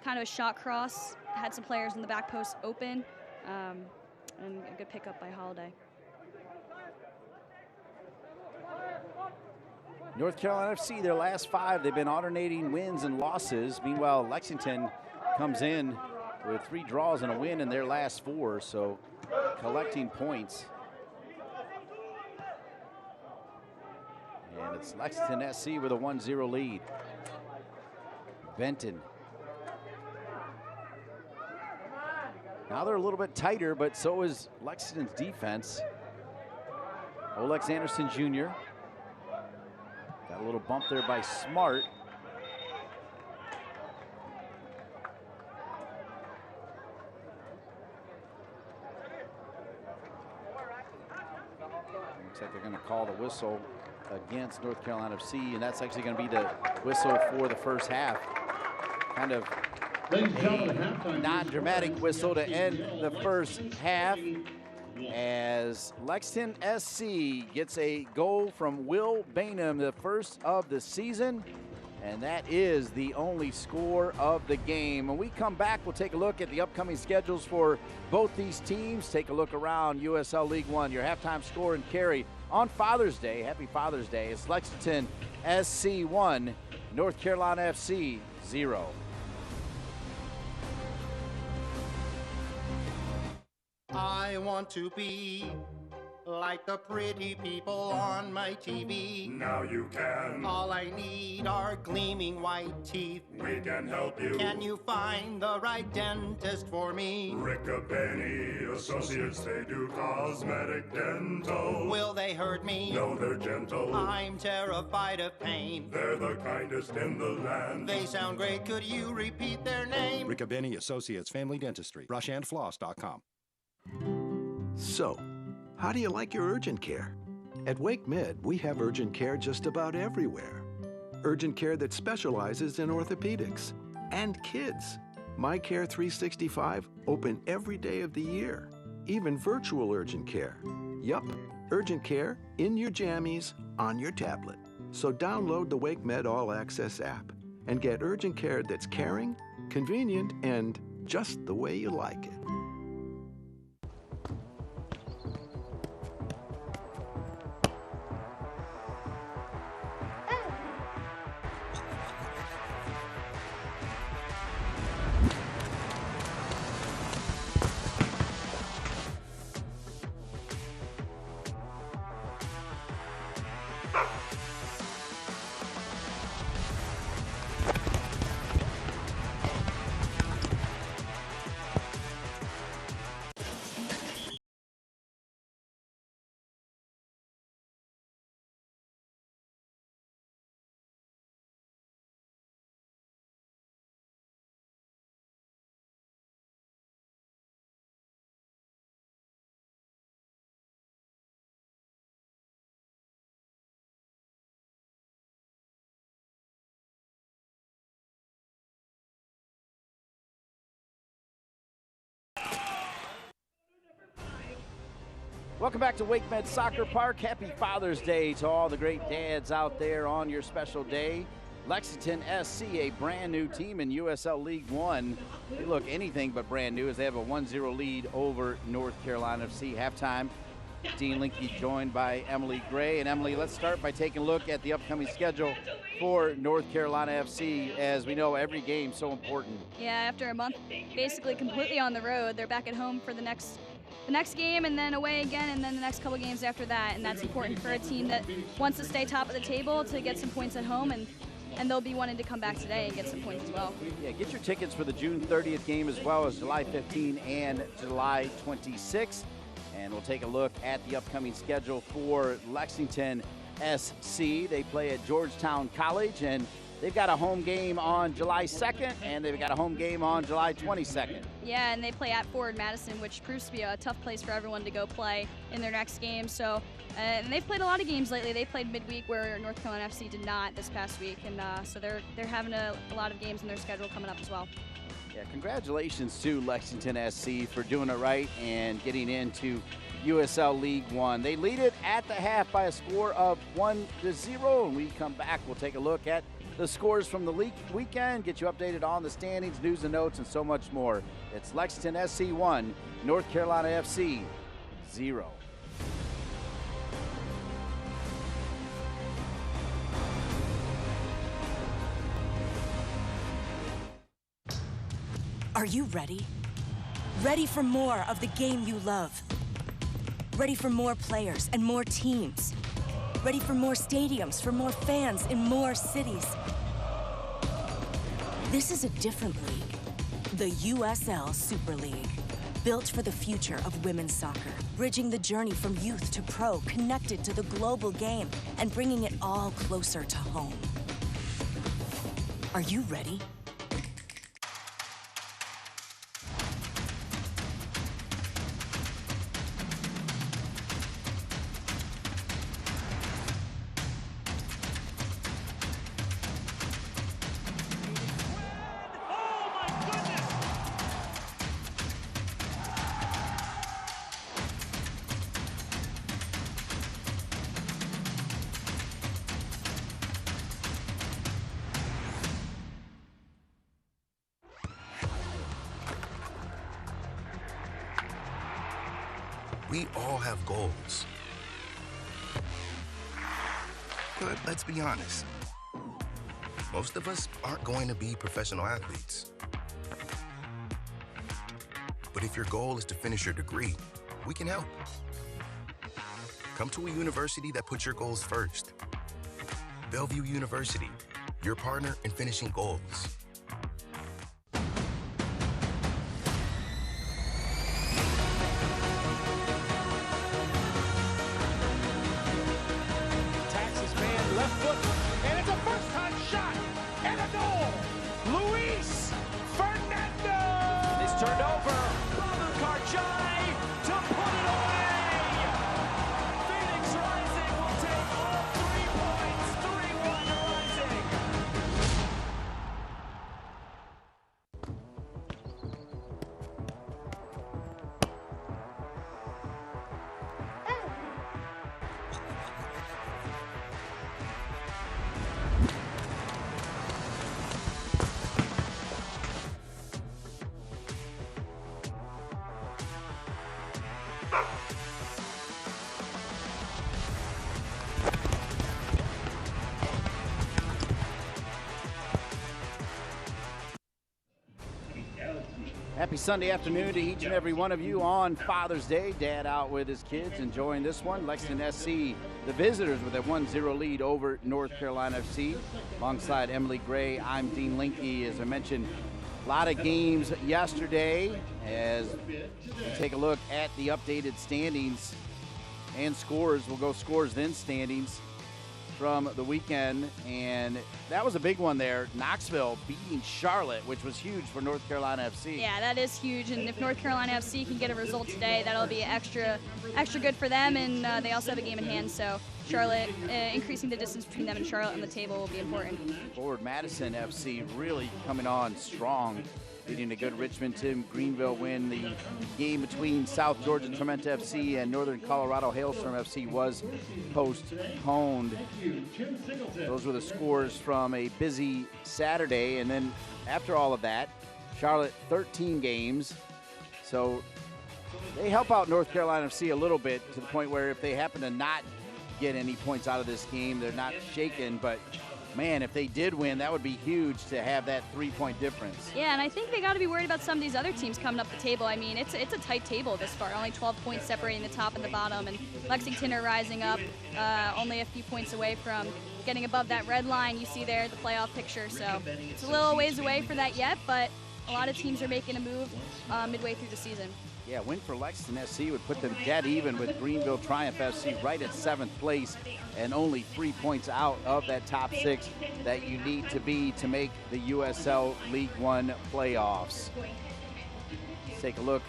kind of a shot cross. Had some players in the back post open. And a good pickup by Holiday. North Carolina FC, their last 5, they've been alternating wins and losses. Meanwhile, Lexington comes in with 3 draws and a win in their last 4, so collecting points. And it's Lexington SC with a 1-0 lead. Benton. Now they're a little bit tighter, but so is Lexington's defense. Olex Anderson Jr. Got a little bump there by Smart. Looks like they're going to call the whistle against North Carolina FC, and that's actually going to be the whistle for the first half. Kind of a non-dramatic whistle to end the first half, as Lexington SC gets a goal from Will Bainham, the first of the season, and that is the only score of the game. When we come back, we'll take a look at the upcoming schedules for both these teams, take a look around USL League One, your halftime score and carry on Father's Day. Happy Father's Day. It's Lexington SC 1, North Carolina FC 0. I want to be like the pretty people on my TV. Now you can. All I need are gleaming white teeth. We can help you. Can you find the right dentist for me? Riccobene Associates, they do cosmetic dental. Will they hurt me? No, they're gentle. I'm terrified of pain. They're the kindest in the land. They sound great. Could you repeat their name? Riccobene Associates Family Dentistry. Brushandfloss.com. So, how do you like your urgent care? At Wake Med, we have urgent care just about everywhere. Urgent care that specializes in orthopedics and kids. My Care 365, open every day of the year. Even virtual urgent care. Yup, urgent care in your jammies on your tablet. So download the Wake Med All Access app and get urgent care that's caring, convenient, and just the way you like it. Welcome back to Wake Med Soccer Park. Happy Father's Day to all the great dads out there on your special day. Lexington SC, a brand new team in USL League One. They look anything but brand new as they have a 1-0 lead over North Carolina FC. Halftime, Dean Linke joined by Emily Gray. And Emily, let's start by taking a look at the upcoming schedule for North Carolina FC. As we know, every game so important. Yeah, after a month basically completely on the road, they're back at home for the next game and then away again and then the next couple games after that, and that's important for a team that wants to stay top of the table to get some points at home, and and they'll be wanting to come back today and get some points as well. Yeah, get your tickets for the June 30th game as well as July 15 and July 26. And we'll take a look at the upcoming schedule for Lexington SC. They play at Georgetown College, and they've got a home game on July 2nd, and they've got a home game on July 22nd. Yeah, and they play at Forward Madison, which proves to be a tough place for everyone to go play in their next game. So, and they've played a lot of games lately. They played midweek where North Carolina FC did not this past week, and so they're having a lot of games in their schedule coming up as well. Yeah, congratulations to Lexington SC for doing it right and getting into USL League One. They lead it at the half by a score of 1-0. When we come back, we'll take a look at the scores from the league weekend, get you updated on the standings, news and notes, and so much more. It's Lexington SC 1, North Carolina FC 0. Are you ready? Ready for more of the game you love? Ready for more players and more teams? Ready for more stadiums, for more fans in more cities? This is a different league. The USL Super League. Built for the future of women's soccer. Bridging the journey from youth to pro, connected to the global game, and bringing it all closer to home. Are you ready? We all have goals. But let's be honest. Most of us aren't going to be professional athletes. But if your goal is to finish your degree, we can help. Come to a university that puts your goals first. Bellevue University, your partner in finishing goals. Happy Sunday afternoon to each and every one of you on Father's Day. Dad out with his kids enjoying this one. Lexington SC, the visitors, with a 1-0 lead over North Carolina FC. Alongside Emily Gray, I'm Dean Linke. As I mentioned, a lot of games yesterday as we take a look at the updated standings and scores. We'll go scores then standings from the weekend, and that was a big one there. Knoxville beating Charlotte, which was huge for North Carolina FC. Yeah, that is huge, and if North Carolina FC can get a result today, that'll be extra good for them, and they also have a game in hand, so Charlotte, increasing the distance between them and Charlotte on the table will be important. Forward Madison FC really coming on strong, beating a good Richmond Tim Greenville win. The game between South Georgia Trementa FC and Northern Colorado Hailstorm FC was postponed. Those were the scores from a busy Saturday, and then after all of that, Charlotte 13 games. So they help out North Carolina FC a little bit, to the point where if they happen to not get any points out of this game, they're not shaken, but man, if they did win, that would be huge to have that 3-point difference. Yeah, and I think they got to be worried about some of these other teams coming up the table. I mean, it's a tight table this far, only 12 points separating the top and the bottom, and Lexington are rising up, only a few points away from getting above that red line you see there, the playoff picture. So it's a little ways away for that yet, but a lot of teams are making a move midway through the season. Yeah, win for Lexington SC would put them dead even with Greenville Triumph FC right at 7th place and only 3 points out of that top 6 that you need to be to make the USL League One playoffs. Let's take a look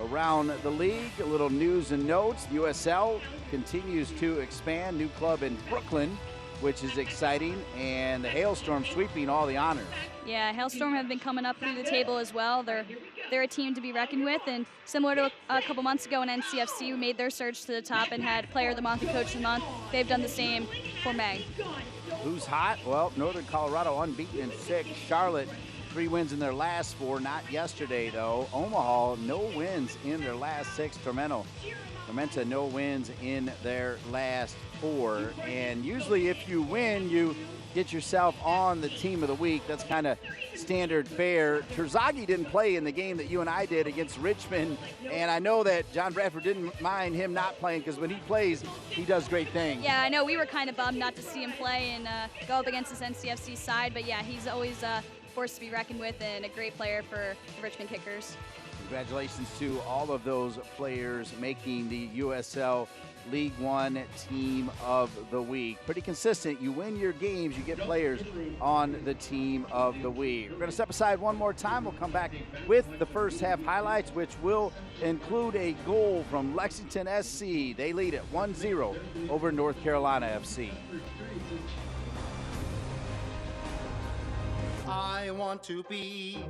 around the league. A little news and notes. The USL continues to expand. New club in Brooklyn, which is exciting, and the Hailstorm sweeping all the honors. Yeah, Hailstorm have been coming up through the table as well. They're a team to be reckoned with, and similar to a couple months ago in NCFC, who made their surge to the top and had Player of the Month and Coach of the Month, they've done the same for May. Who's hot? Well, Northern Colorado unbeaten in 6. Charlotte, 3 wins in their last 4, not yesterday though. Omaha, no wins in their last 6. Tormenta, no wins in their last 4. And usually if you win, you get yourself on the team of the week. That's kind of standard fare. Terzaghi didn't play in the game that you and I did against Richmond, and I know that John Bradford didn't mind him not playing because when he plays, he does great things. Yeah, I know we were kind of bummed not to see him play and go up against this NCFC side, but yeah, he's always a force to be reckoned with and a great player for the Richmond Kickers. Congratulations to all of those players making the USL League One Team of the Week. Pretty consistent. You win your games, you get players on the Team of the Week. We're going to step aside one more time. We'll come back with the first half highlights, which will include a goal from Lexington SC. They lead it 1-0 over North Carolina FC. I want to be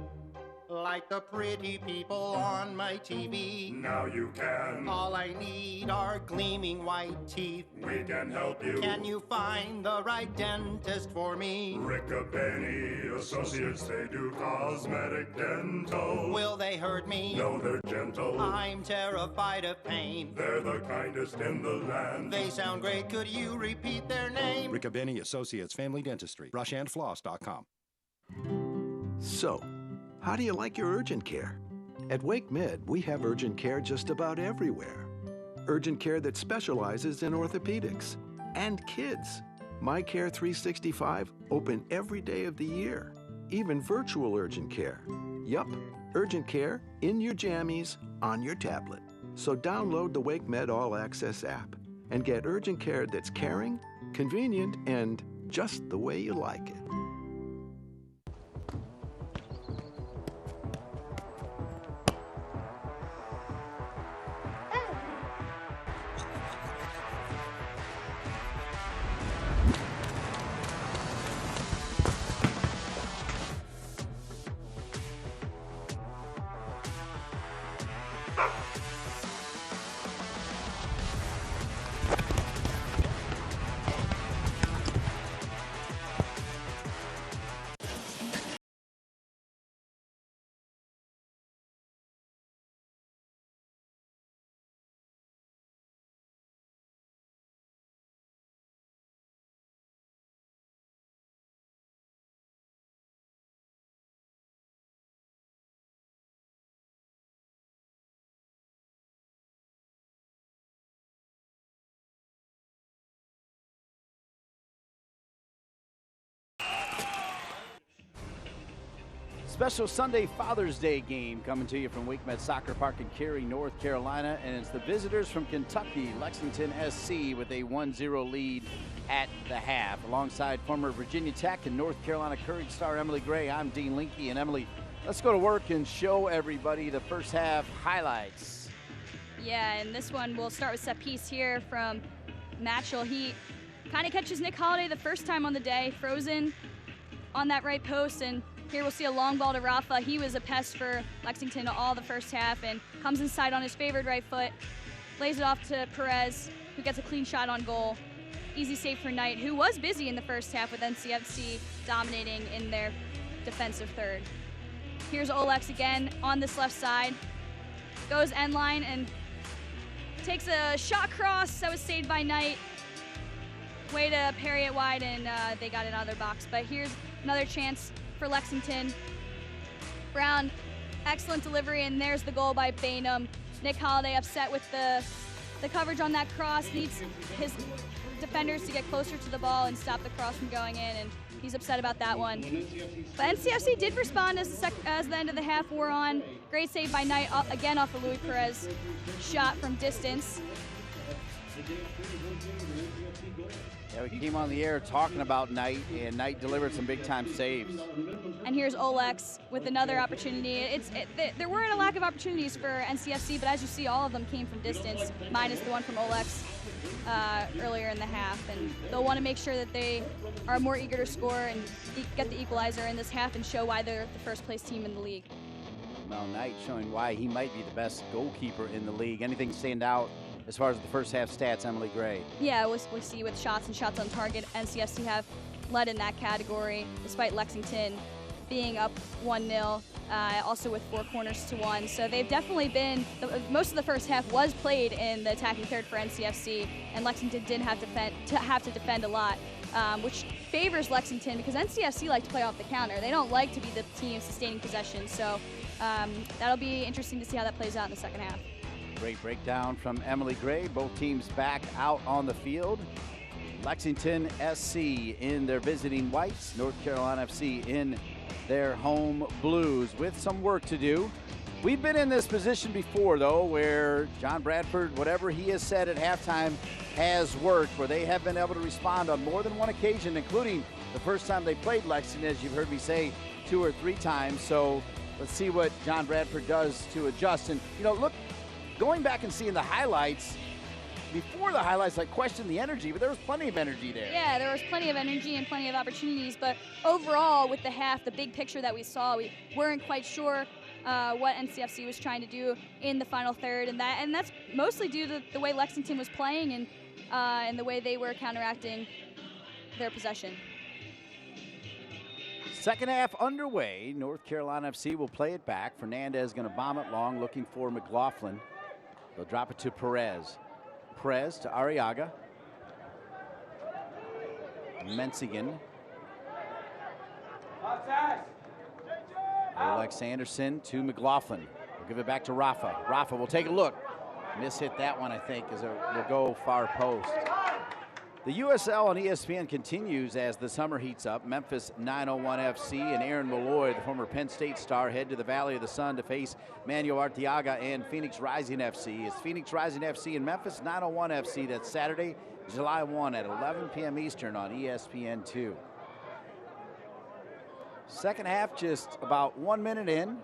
like the pretty people on my TV. Now you can. All I need are gleaming white teeth. We can help you. Can you find the right dentist for me? Riccobene Associates, they do cosmetic dental. Will they hurt me? No, they're gentle. I'm terrified of pain. They're the kindest in the land. They sound great. Could you repeat their name? Riccobene Associates Family Dentistry. Brushandfloss.com. So, how do you like your urgent care? At Wake Med, we have urgent care just about everywhere. Urgent care that specializes in orthopedics and kids. My Care 365, open every day of the year. Even virtual urgent care. Yup, urgent care in your jammies on your tablet. So download the Wake Med All Access app and get urgent care that's caring, convenient, and just the way you like it. Special Sunday Father's Day game coming to you from WakeMed Soccer Park in Cary, North Carolina, and it's the visitors from Kentucky, Lexington SC, with a 1-0 lead at the half. Alongside former Virginia Tech and North Carolina Courage star Emily Gray, I'm Dean Linke. And Emily, let's go to work and show everybody the first half highlights. Yeah, and this one we'll start with set piece here from Matchell. He kind of catches Nick Holiday the first time on the day, frozen on that right post, and here we'll see a long ball to Rafa. He was a pest for Lexington all the first half and comes inside on his favored right foot, lays it off to Perez, who gets a clean shot on goal. Easy save for Knight, who was busy in the first half with NCFC dominating in their defensive third. Here's Olex again on this left side. Goes end line and takes a shot cross that was saved by Knight. way to parry it wide, and they got it out of their box. But here's another chance for Lexington. Brown, excellent delivery, and there's the goal by Bainham. Nick Holliday upset with the coverage on that cross, needs his defenders to get closer to the ball and stop the cross from going in, and he's upset about that one. But NCFC did respond as the end of the half wore on. Great save by Knight, again off of Louis Perez shot from distance. Yeah, we came on the air talking about Knight, and Knight delivered some big-time saves. And here's Olex with another opportunity. There weren't a lack of opportunities for NCFC, but as you see, all of them came from distance, minus the one from Olex earlier in the half. And they'll want to make sure that they are more eager to score and get the equalizer in this half and show why they're the first-place team in the league. Well, Knight showing why he might be the best goalkeeper in the league. Anything stand out as far as the first half stats, Emily Gray? Yeah, we'll see with shots and shots on target, NCFC have led in that category, despite Lexington being up 1-0, also with 4 corners to 1. So they've definitely been, most of the first half was played in the attacking third for NCFC, and Lexington did have to defend a lot, which favors Lexington because NCFC like to play off the counter. They don't like to be the team sustaining possession, so that'll be interesting to see how that plays out in the second half. Great breakdown from Emily Gray. Both teams back out on the field. Lexington SC in their visiting whites, North Carolina FC in their home blues with some work to do. We've been in this position before, though, where John Bradford, whatever he has said at halftime, has worked, where they have been able to respond on more than one occasion, including the first time they played Lexington, as you've heard me say 2 or 3 times. So let's see what John Bradford does to adjust. And, you know, look, going back and seeing the highlights, before the highlights, I questioned the energy, but there was plenty of energy there. Yeah, there was plenty of energy and plenty of opportunities, but overall, with the half, the big picture that we saw, we weren't quite sure what NCFC was trying to do in the final third, and that's mostly due to the way Lexington was playing and the way they were counteracting their possession. Second half underway. North Carolina FC will play it back. Fernandez going to bomb it long, looking for McLaughlin. They'll drop it to Perez. Perez to Arriaga. Mensigan. Alex Anderson to McLaughlin. We'll give it back to Rafa. Rafa will take a look. Miss-hit that one, I think, as it will go far post. The USL on ESPN continues as the summer heats up. Memphis 901 FC and Aaron Malloy, the former Penn State star, head to the Valley of the Sun to face Manuel Arteaga and Phoenix Rising FC. It's Phoenix Rising FC and Memphis 901 FC. That's Saturday, July 1 at 11 p.m. Eastern on ESPN2. Second half just about 1 minute in.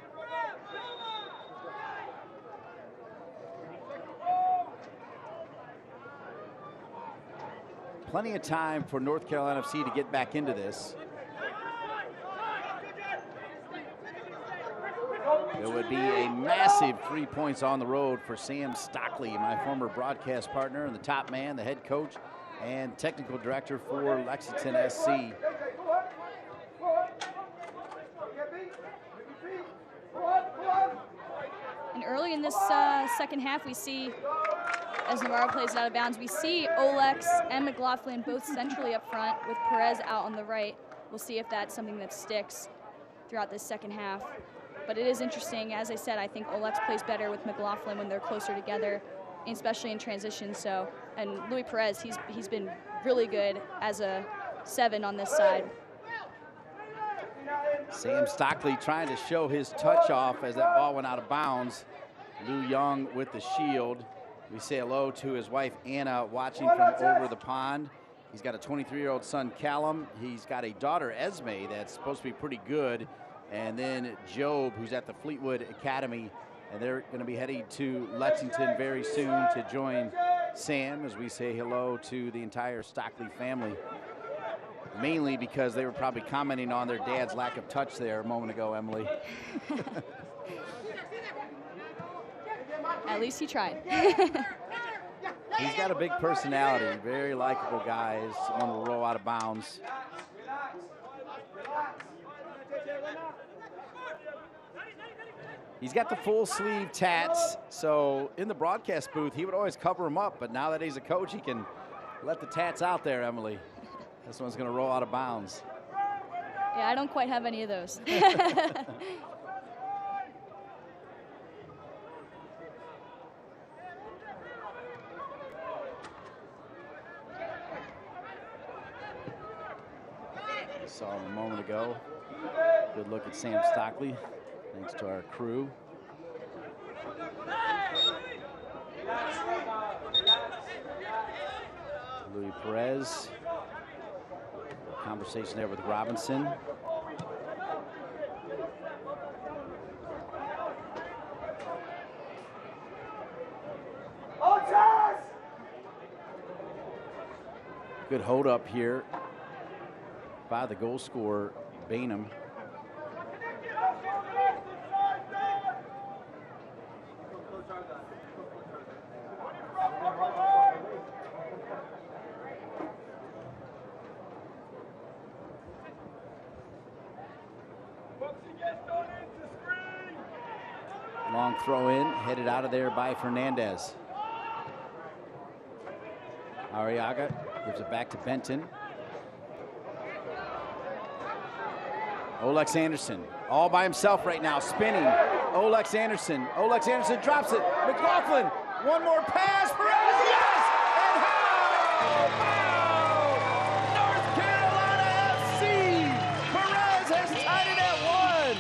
Plenty of time for North Carolina FC to get back into this. It would be a massive 3 points on the road for Sam Stockley, my former broadcast partner and the top man, the head coach and technical director for Lexington SC. And early in this second half, we see, as Navarro plays it out of bounds, we see Olex and McLaughlin both centrally up front with Perez out on the right. We'll see if that's something that sticks throughout this second half. But it is interesting. As I said, I think Olex plays better with McLaughlin when they're closer together, especially in transition. So, and Louis Perez, he's been really good as a 7 on this side. Sam Stockley trying to show his touch off as that ball went out of bounds. Lou Young with the shield. We say hello to his wife, Anna, watching from over the pond. He's got a 23-year-old son, Callum. He's got a daughter, Esme, that's supposed to be pretty good. And then Job, who's at the Fleetwood Academy. And they're going to be heading to Lexington very soon to join Sam as we say hello to the entire Stockley family. Mainly because they were probably commenting on their dad's lack of touch there a moment ago, Emily. At least he tried. He's got a big personality, very likable guy. He's one will roll out of bounds. He's got the full sleeve tats, so in the broadcast booth, he would always cover him up, but now that he's a coach, he can Let the tats out there, Emily. This one's going to roll out of bounds. Yeah, I don't quite have any of those. Saw him a moment ago. Good look at Sam Stockley, thanks to our crew. Louis Perez. Conversation there with Robinson. Good hold up here by the goal scorer, Bainham. Long throw in, headed out of there by Fernandez. Arriaga gives it back to Benton. Olex Anderson, all by himself right now, spinning. Olex Anderson drops it. McLaughlin, one more pass. Perez, yes! And how? North Carolina FC! Perez has tied it at 1.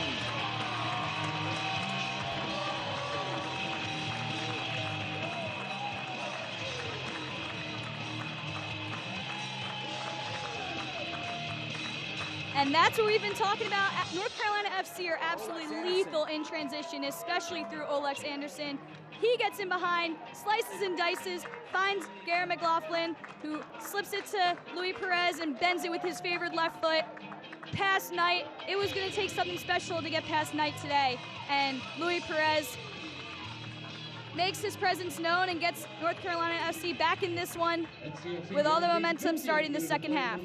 And that's what we've been talking about. North Carolina FC are absolutely lethal in transition, especially through Olex Anderson. He gets in behind, slices and dices, finds Garrett McLaughlin, who slips it to Louis Perez and bends it with his favored left foot. Past Knight, it was going to take something special to get past Knight today. And Louis Perez makes his presence known and gets North Carolina FC back in this one with all the momentum starting the second half.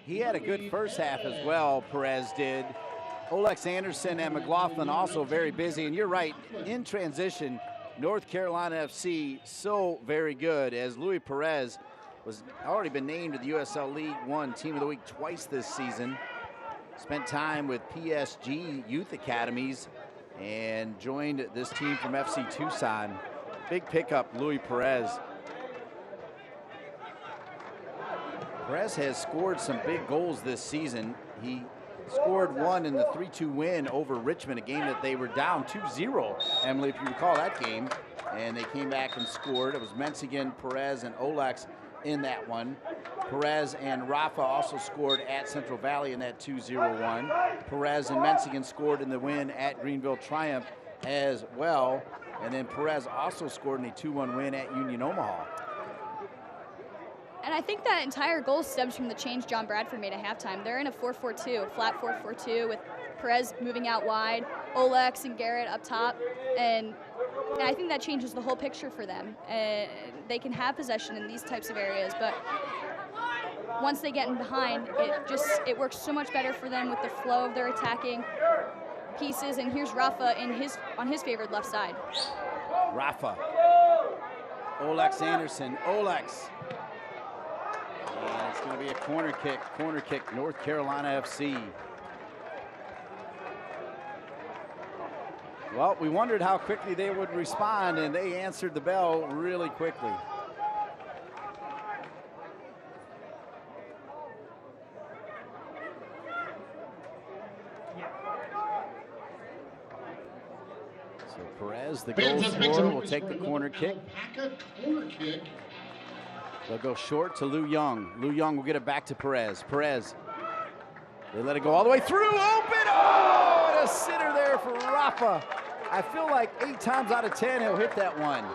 He had a good first half as well, Perez did. Olex Anderson and McLaughlin also very busy. And you're right, in transition, North Carolina FC so very good, as Louis Perez was already been named to the USL League One Team of the Week twice this season. Spent time with PSG Youth Academies and joined this team from FC Tucson. Big pickup, Louis Perez. Perez has scored some big goals this season. He scored one in the 3-2 win over Richmond, a game that they were down 2-0, Emily, if you recall that game. And they came back and scored. It was Menzigan, Perez, and Olex in that one. Perez and Rafa also scored at Central Valley in that 2-0 one. Perez and Menzigan scored in the win at Greenville Triumph as well. And then Perez also scored in a 2-1 win at Union Omaha. And I think that entire goal stems from the change John Bradford made at halftime. They're in a 4-4-2, flat 4-4-2 with Perez moving out wide, Olex and Garrett up top. And I think that changes the whole picture for them. They can have possession in these types of areas, but once they get in behind, it works so much better for them with the flow of their attacking pieces. And here's Rafa on his favored left side. Rafa. Olex Anderson. Olex. And it's going to be a corner kick, North Carolina FC. Well, we wondered how quickly they would respond, and they answered the bell really quickly. So Perez, the goal scorer, will take the corner kick. They'll go short to Lou Young. Lou Young will get it back to Perez. Perez, they let it go all the way through, open, oh, and a sitter there for Rafa. I feel like 8 times out of 10 he'll hit that one.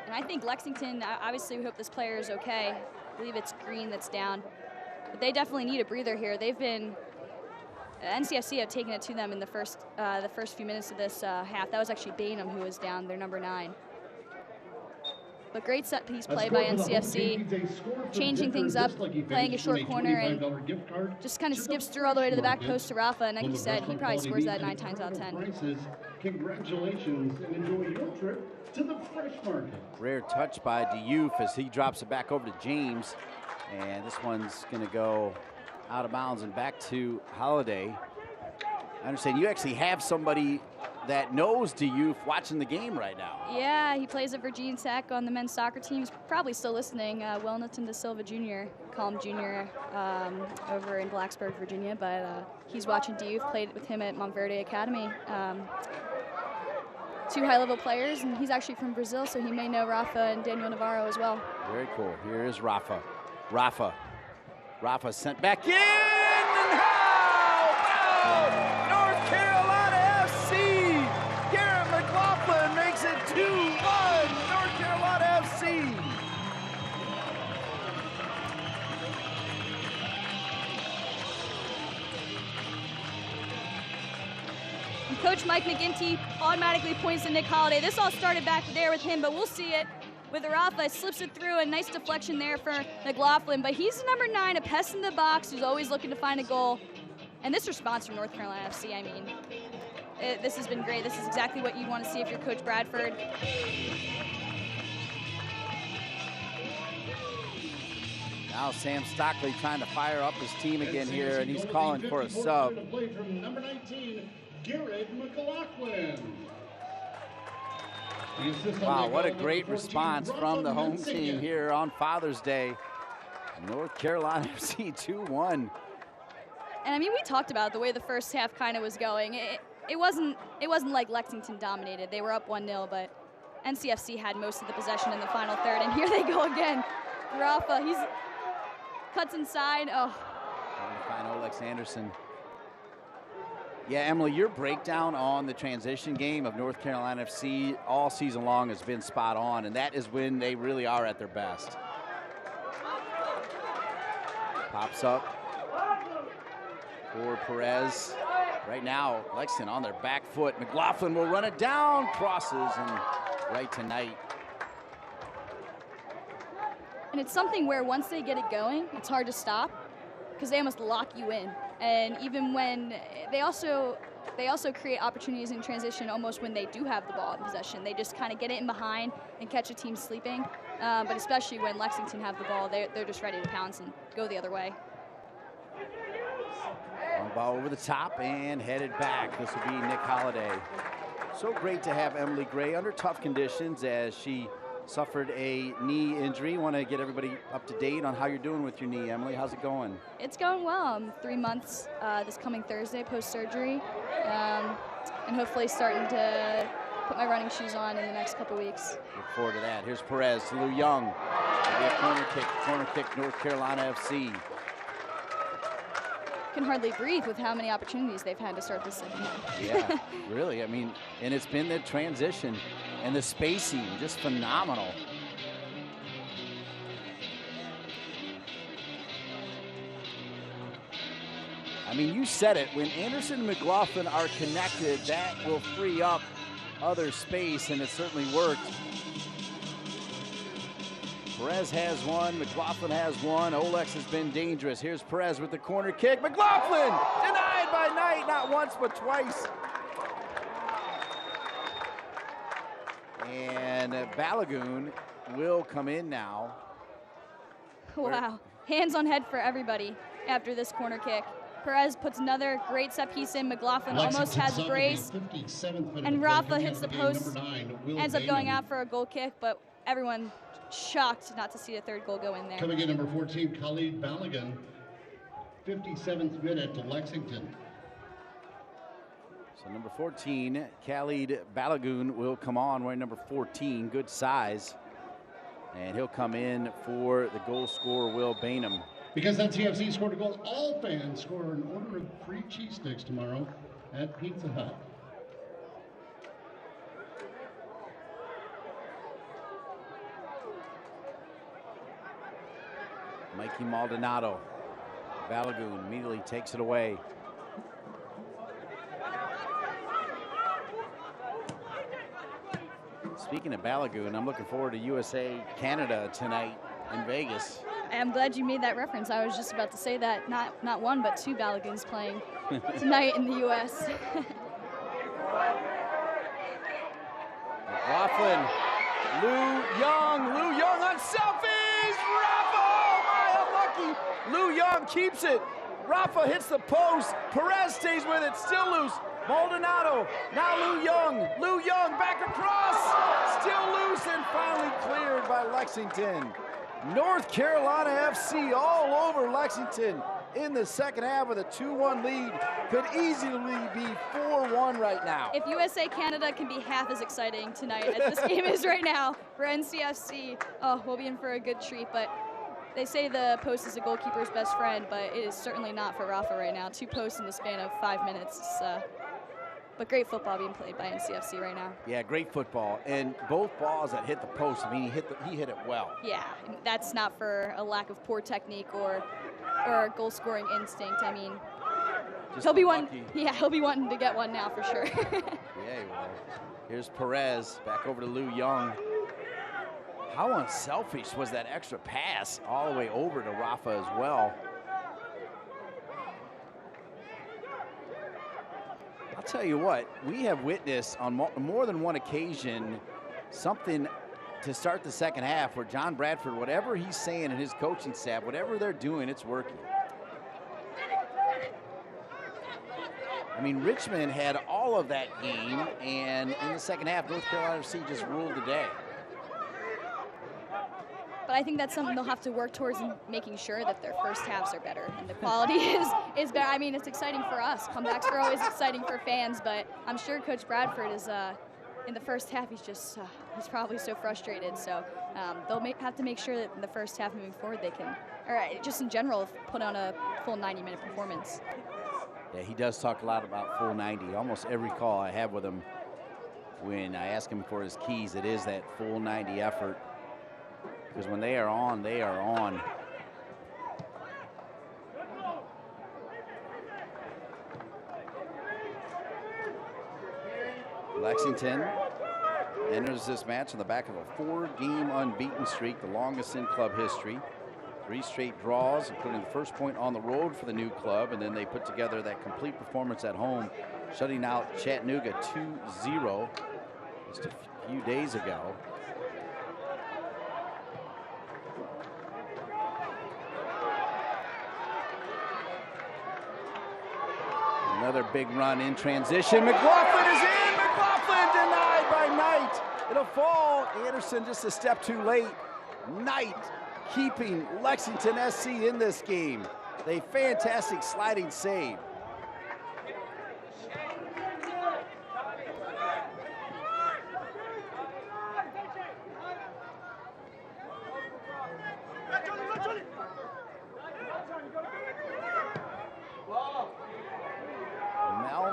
And I think Lexington, obviously we hope this player is okay. I believe it's Green that's down. But they definitely need a breather here. They've been, NCFC have taken it to them in the first few minutes of this half. That was actually Bainham who was down, their number 9. But great set piece play by NCFC, changing things up, playing a short corner, and just kind of skips through all the way to the back post to Rafa. And like you said, he probably scores that 9 times out of 10. Congratulations and enjoy your trip to the Fresh Market. Rare touch by Diouf as he drops it back over to James. And this one's going to go out of bounds and back to Holiday. I understand you actually have somebody that knows Diouf watching the game right now. Yeah, he plays at Virginia Tech on the men's soccer team. He's probably still listening. Wellington Da Silva Jr., call him Junior, over in Blacksburg, Virginia. But he's watching Diouf, played with him at Montverde Academy. 2 high-level players, and he's actually from Brazil, so he may know Rafa and Daniel Navarro as well. Very cool. Here is Rafa. Rafa sent back in, and how about North Carolina FC? Garrett McLaughlin makes it 2-1, North Carolina FC. And Coach Mike McGinty automatically points to Nick Holiday. This all started back there with him, but we'll see it. With Rafa, slips it through, a nice deflection there for McLaughlin, but he's number 9, a pest in the box who's always looking to find a goal. And this response from North Carolina FC, I mean, this has been great. This is exactly what you want to see if you're Coach Bradford. Now Sam Stockley trying to fire up his team again here, and he's calling for a sub. From number 19, Garrett McLaughlin. Wow, what a great response from the home team here on Father's Day. North Carolina FC 2-1. And I mean, we talked about the way the first half kind of was going. It wasn't like Lexington dominated. They were up 1-0, but NCFC had most of the possession in the final third. And here they go again. Rafa, he's cuts inside. Oh. Fine, Olex Anderson. Yeah, Emily, your breakdown on the transition game of North Carolina FC all season long has been spot on, and that is when they really are at their best. Pops up for Perez. Right now, Lexington on their back foot. McLaughlin will run it down, crosses, and right to Knight. And it's something where once they get it going, it's hard to stop because they almost lock you in. And even when they also create opportunities in transition almost when they do have the ball in possession. They just kind of get it in behind and catch a team sleeping. But especially when Lexington have the ball, they're just ready to pounce and go the other way. Ball over the top and headed back. This will be Nick Holiday. So great to have Emily Gray under tough conditions as she suffered a knee injury. Want to get everybody up to date on how you're doing with your knee, Emily. How's it going? It's going well. I'm 3 months this coming Thursday post-surgery, and hopefully starting to put my running shoes on in the next couple weeks. Look forward to that. Here's Perez to Lou Young. Maybe a corner kick, North Carolina FC. Can hardly breathe with how many opportunities they've had to start this second half. Yeah, really. I mean, and it's been the transition and the spacing, just phenomenal. I mean, you said it. When Anderson and McLaughlin are connected, that will free up other space, and it certainly worked. Perez has one, McLaughlin has one. Olex has been dangerous. Here's Perez with the corner kick. McLaughlin denied by Knight, not once but twice. And Balagoon will come in now. Wow, hands on head for everybody after this corner kick. Perez puts another great set piece in. McLaughlin almost has brace. And Rafa hits the post, ends up going out for a goal kick, but everyone shocked not to see the third goal go in there. Coming in number 14, Khalid Balagan, 57th minute to Lexington. So number 14, Khalid Balagoon will come on wearing number 14, good size. And he'll come in for the goal scorer, Will Bainham. Because NCFC scored a goal, all fans score an order of free cheese sticks tomorrow at Pizza Hut. Mikey Maldonado. Balagoon immediately takes it away. Speaking of Balagoon, I'm looking forward to USA Canada tonight in Vegas. I'm glad you made that reference. I was just about to say that not one but two Balagoons playing tonight in the U.S. McLaughlin, Lou Young on selfies. Rafa, oh my, unlucky. Lou Young keeps it. Rafa hits the post. Perez stays with it, still loose. Maldonado, now Lou Young back across, still loose and finally cleared by Lexington. North Carolina FC all over Lexington in the second half with a 2-1 lead. Could easily be 4-1 right now. If USA Canada can be half as exciting tonight as this game is right now for NCFC, oh, we'll be in for a good treat. But they say the post is a goalkeeper's best friend, but it is certainly not for Rafa right now. 2 posts in the span of 5 minutes. But great football being played by NCFC right now. Yeah, great football. And both balls that hit the post, I mean, he hit it well. Yeah, that's not for a lack of poor technique or goal-scoring instinct. I mean, he'll be wanting to get one now for sure. Yeah, he will. Here's Perez, back over to Lou Young. How unselfish was that extra pass all the way over to Rafa as well. I'll tell you what, we have witnessed on more than one occasion something to start the second half where John Bradford, whatever he's saying and his coaching staff, whatever they're doing, it's working. I mean, Richmond had all of that game, and in the second half, North Carolina FC just ruled the day. But I think that's something they'll have to work towards in making sure that their first halves are better and the quality is better. I mean, it's exciting for us. Comebacks are always exciting for fans, but I'm sure Coach Bradford is in the first half. He's probably so frustrated. So they'll have to make sure that in the first half moving forward they can, or just in general, put on a full 90-minute performance. Yeah, he does talk a lot about full 90. Almost every call I have with him, when I ask him for his keys, it is that full 90 effort. Because when they are on, they are on. Lexington enters this match on the back of a 4-game unbeaten streak, the longest in club history. 3 straight draws, including the first point on the road for the new club, and then they put together that complete performance at home, shutting out Chattanooga 2-0 just a few days ago. Another big run in transition. McLaughlin is in. McLaughlin denied by Knight. It'll fall. Anderson just a step too late. Knight keeping Lexington SC in this game. A fantastic sliding save.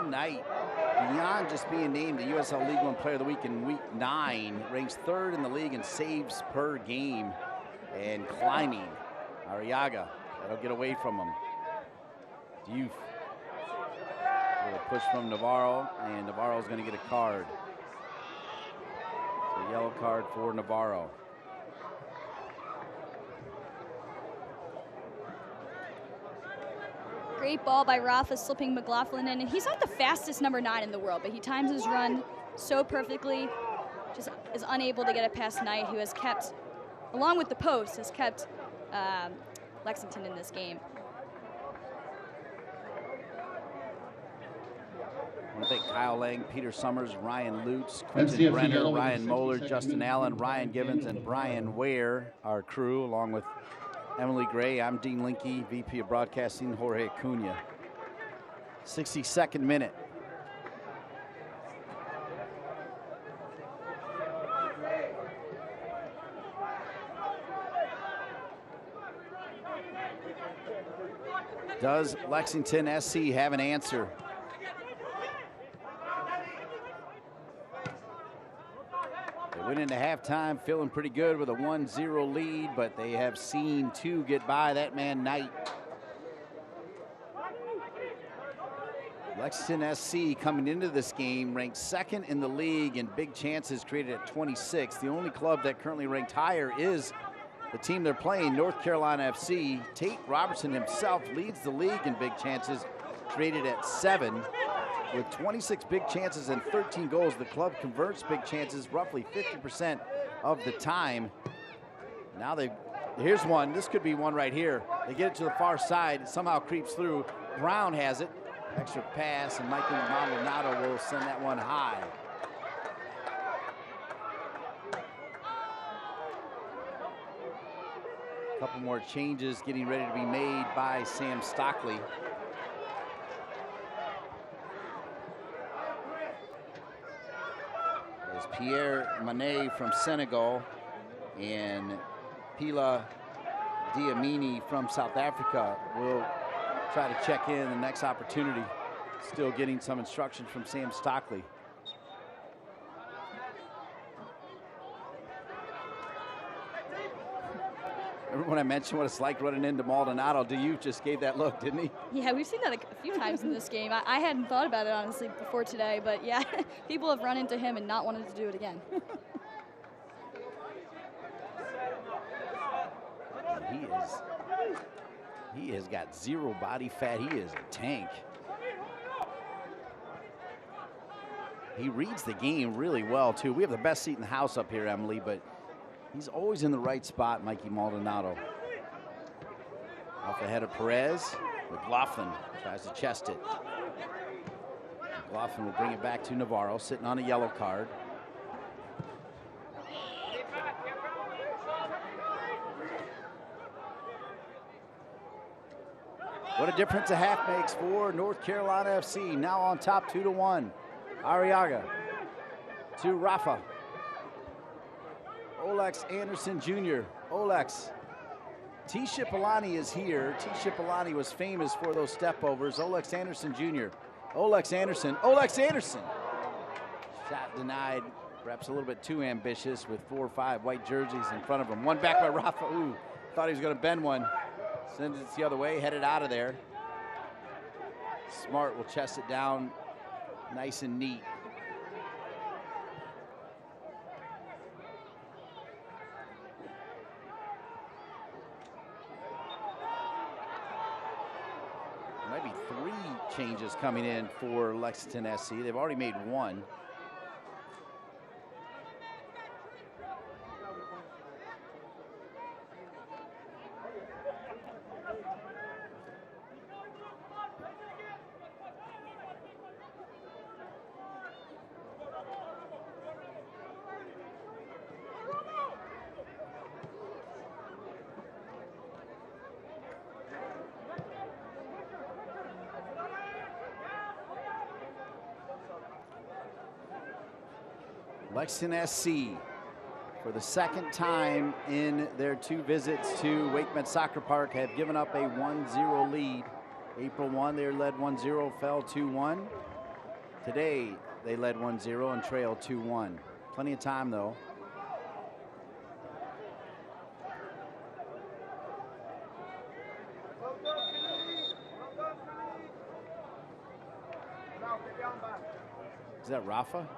Knight, beyond just being named the USL League One Player of the Week in Week 9, ranks 3rd in the league in saves per game and climbing. Arriaga, that'll get away from him. Diouf, little push from Navarro, and Navarro's going to get a card. So a yellow card for Navarro. Great ball by Rafa, slipping McLaughlin in, and he's not the fastest number 9 in the world, but he times his run so perfectly, just is unable to get it past Knight, who has kept, along with the post, has kept Lexington in this game. I want to thank Kyle Lang, Peter Summers, Ryan Lutz, Quentin Brenner, Ryan Moeller, Justin Allen, Ryan Givens, and Brian Ware, our crew, along with Emily Gray. I'm Dean Linke, VP of Broadcasting, Jorge Acuna. 62nd minute. Does Lexington SC have an answer? They went into halftime feeling pretty good with a 1-0 lead, but they have seen 2 get by that man Knight. Lexington SC coming into this game ranked second in the league in big chances created at 26. The only club that currently ranked higher is the team they're playing, North Carolina FC. Tate Robertson himself leads the league in big chances created at 7. With 26 big chances and 13 goals, the club converts big chances roughly 50% of the time. Now here's one. This could be one right here. They get it to the far side. It somehow creeps through. Brown has it. Extra pass, and Michael Maldonado will send that one high. A couple more changes getting ready to be made by Sam Stockley. There's Pierre Manet from Senegal and Pila Diamini from South Africa will try to check in the next opportunity. Still getting some instruction from Sam Stockley. Remember when I mentioned what it's like running into Maldonado? Diouf just gave that look, didn't he? Yeah, we've seen that a few times in this game. I hadn't thought about it, honestly, before today, but yeah, people have run into him and not wanted to do it again. He has got zero body fat. He is a tank. He reads the game really well, too. We have the best seat in the house up here, Emily, but he's always in the right spot, Mikey Maldonado. Off the head of Perez. McLaughlin tries to chest it. McLaughlin will bring it back to Navarro, sitting on a yellow card. What a difference a half makes for North Carolina FC. Now on top 2-1. Arriaga to Rafa. Olex Anderson Jr. Olex. T. Shipolani is here. T. Shipolani was famous for those step overs. Olex Anderson Jr. Olex Anderson. Olex Anderson. Shot denied. Perhaps a little bit too ambitious with 4 or 5 white jerseys in front of him. One back by Rafa. Ooh, thought he was going to bend one. Sends it the other way, headed out of there. Smart will chest it down nice and neat. There might be 3 changes coming in for Lexington SC. They've already made 1. Lexington SC, for the second time in their 2 visits to Wake Med Soccer Park, have given up a 1-0 lead. April 1, they led 1-0, fell 2-1. Today, they led 1-0 and trailed 2-1. Plenty of time, though. Is that Rafa?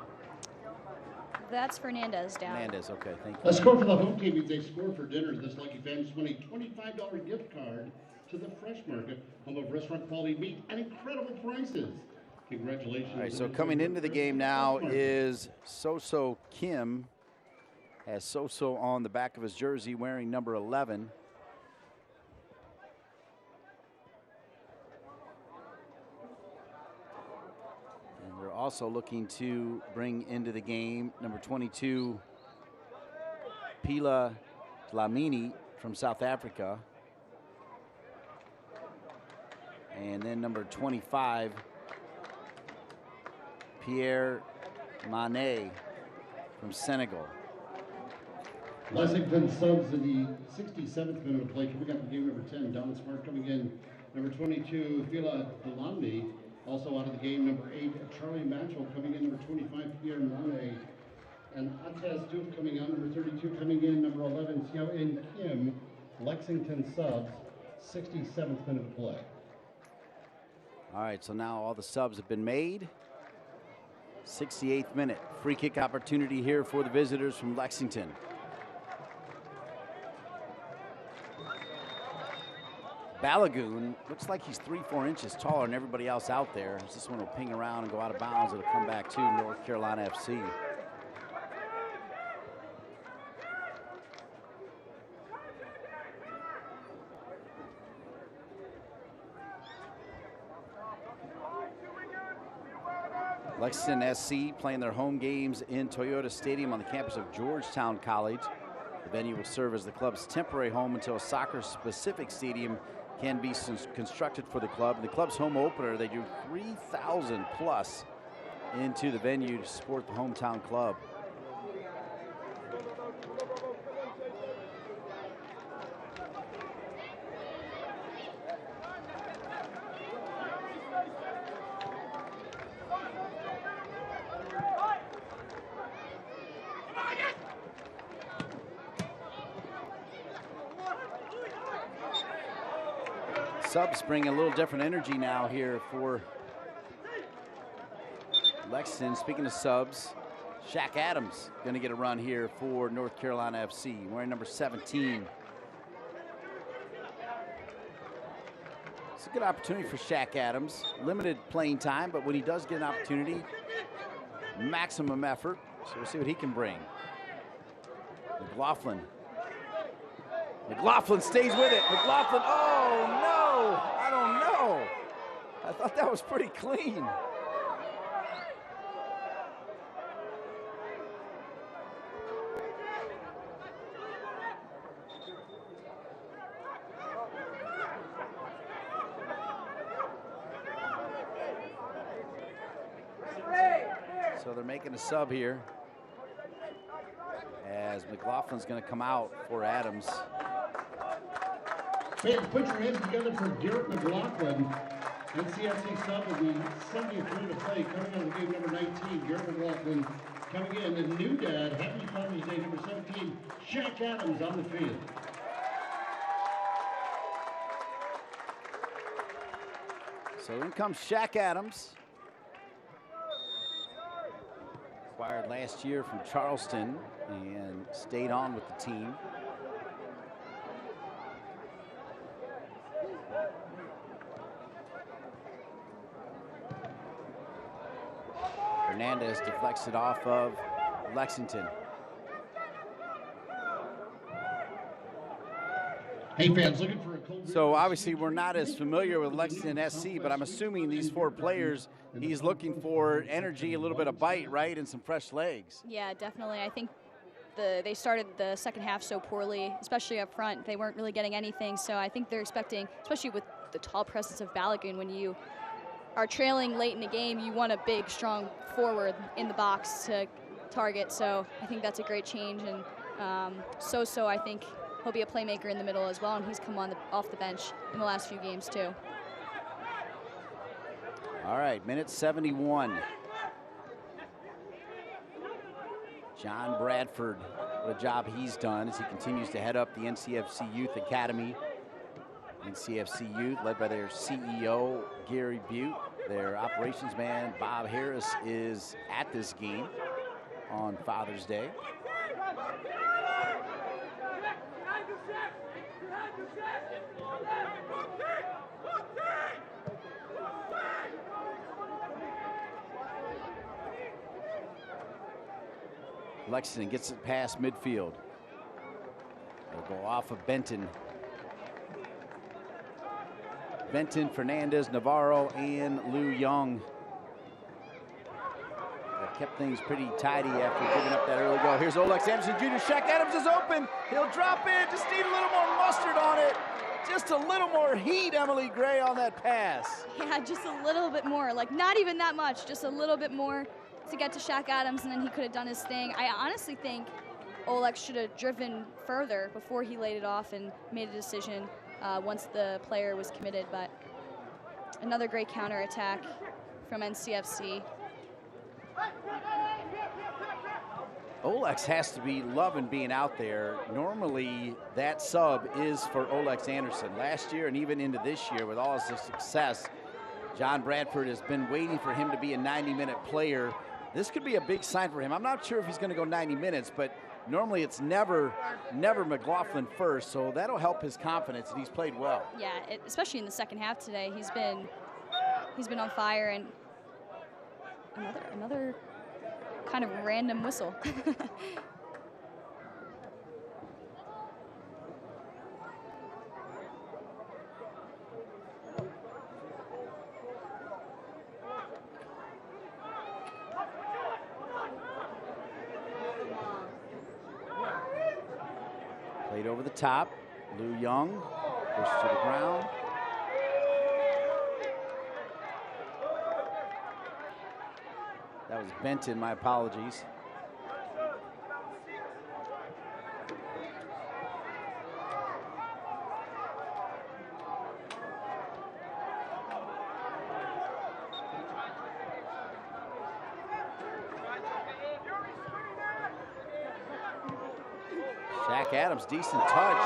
That's Fernandez down. Fernandez, okay, thank you. A score for the home team means they score for dinner. This lucky fans win a $25 gift card to the Fresh Market, home of restaurant quality meat and incredible prices. Congratulations. All right, so coming into the game now is Soso Kim. Has Soso on the back of his jersey wearing number 11. Also looking to bring into the game number 22, Pila Dlamini from South Africa. And then number 25, Pierre Manet from Senegal. Lexington subs in the 67th minute of play. Coming up in game number 10, Don Smart coming in. Number 22, Pila Dlamini. Also out of the game, number 8, Charlie Matchell coming in, number 25, Pierre Manet. And Atez Diouf coming on, number 32 coming in, number 11, Xiao In Kim. Lexington subs, 67th minute of play. All right, so now all the subs have been made. 68th minute, free kick opportunity here for the visitors from Lexington. Balagoon looks like he's 3-4 inches taller than everybody else out there. This one will ping around and go out of bounds. It'll come back to North Carolina FC. Lexington SC playing their home games in Toyota Stadium on the campus of Georgetown College. The venue will serve as the club's temporary home until a soccer-specific stadium can be constructed for the club. In the club's home opener, they drew 3,000 plus into the venue to support the hometown club. Subs bring a little different energy now here for Lexington. Speaking of subs, Shaq Adams going to get a run here for North Carolina FC, wearing number 17. It's a good opportunity for Shaq Adams. Limited playing time, but when he does get an opportunity, maximum effort. So we'll see what he can bring. McLaughlin stays with it. McLaughlin, oh no, I don't know. I thought that was pretty clean. So they're making a sub here, as McLaughlin's going to come out for Adams. Fans, put your hands together for Garrett McLaughlin. NCFC sub will be 70th minute of play, coming out of game number 19. Garrett McLaughlin coming in, and new dad, happy Father's Day, number 17, Shaq Adams on the field. So in comes Shaq Adams. Acquired last year from Charleston and stayed on with the team. Hernandez deflects it off of Lexington. Hey fans, looking for a cold. So obviously we're not as familiar with Lexington SC, but I'm assuming these four players, he's looking for energy, a little bit of bite, right, and some fresh legs. Yeah, definitely. I think they started the second half so poorly, especially up front. They weren't really getting anything, so I think they're expecting, especially with the tall presence of Balagoon, when you are trailing late in the game, you want a big, strong forward in the box to target. So I think that's a great change. And So I think he'll be a playmaker in the middle as well, and he's come off the bench in the last few games too. All right, minute 71. John Bradford, what a job he's done as he continues to head up the NCFC Youth Academy. NCFC Youth, led by their CEO, Gary Butte. Their operations man, Bob Harris, is at this game on Father's Day. Lexington gets it past midfield. They'll go off of Benton. Benton, Fernandez, Navarro, and Lou Young. They kept things pretty tidy after giving up that early goal. Here's Olex Anderson Jr. Shaq Adams is open. He'll drop in. Just need a little more mustard on it. Just a little more heat, Emily Gray, on that pass. Yeah, just a little bit more. Like, not even that much. Just a little bit more to get to Shaq Adams, and then he could have done his thing. I honestly think Olex should have driven further before he laid it off and made a decision once the player was committed. But another great counterattack from NCFC. Olex has to be loving being out there. Normally, that sub is for Olex Anderson. Last year and even into this year, with all his success, John Bradford has been waiting for him to be a 90-minute player. This could be a big sign for him. I'm not sure if he's going to go 90 minutes, but normally it's never McLaughlin first, so that'll help his confidence, and he's played well. Yeah, especially in the second half today. He's been on fire, and another kind of random whistle. Played over the top. Lou Young pushed to the ground. That was Benton, my apologies. Shaq Adams, decent touch.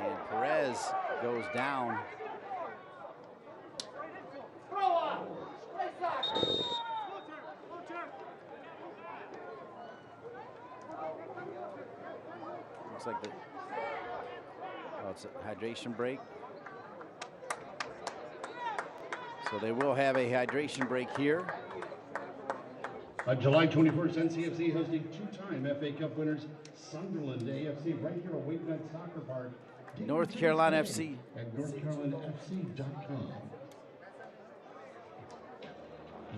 And Perez goes down. Looks like it's a hydration break. So they will have a hydration break here. July 21st, NCFC hosting two-time FA Cup winners Sunderland AFC right here at Wakemed Soccer Park. North Carolina FC. At NorthCarolinaFC.com.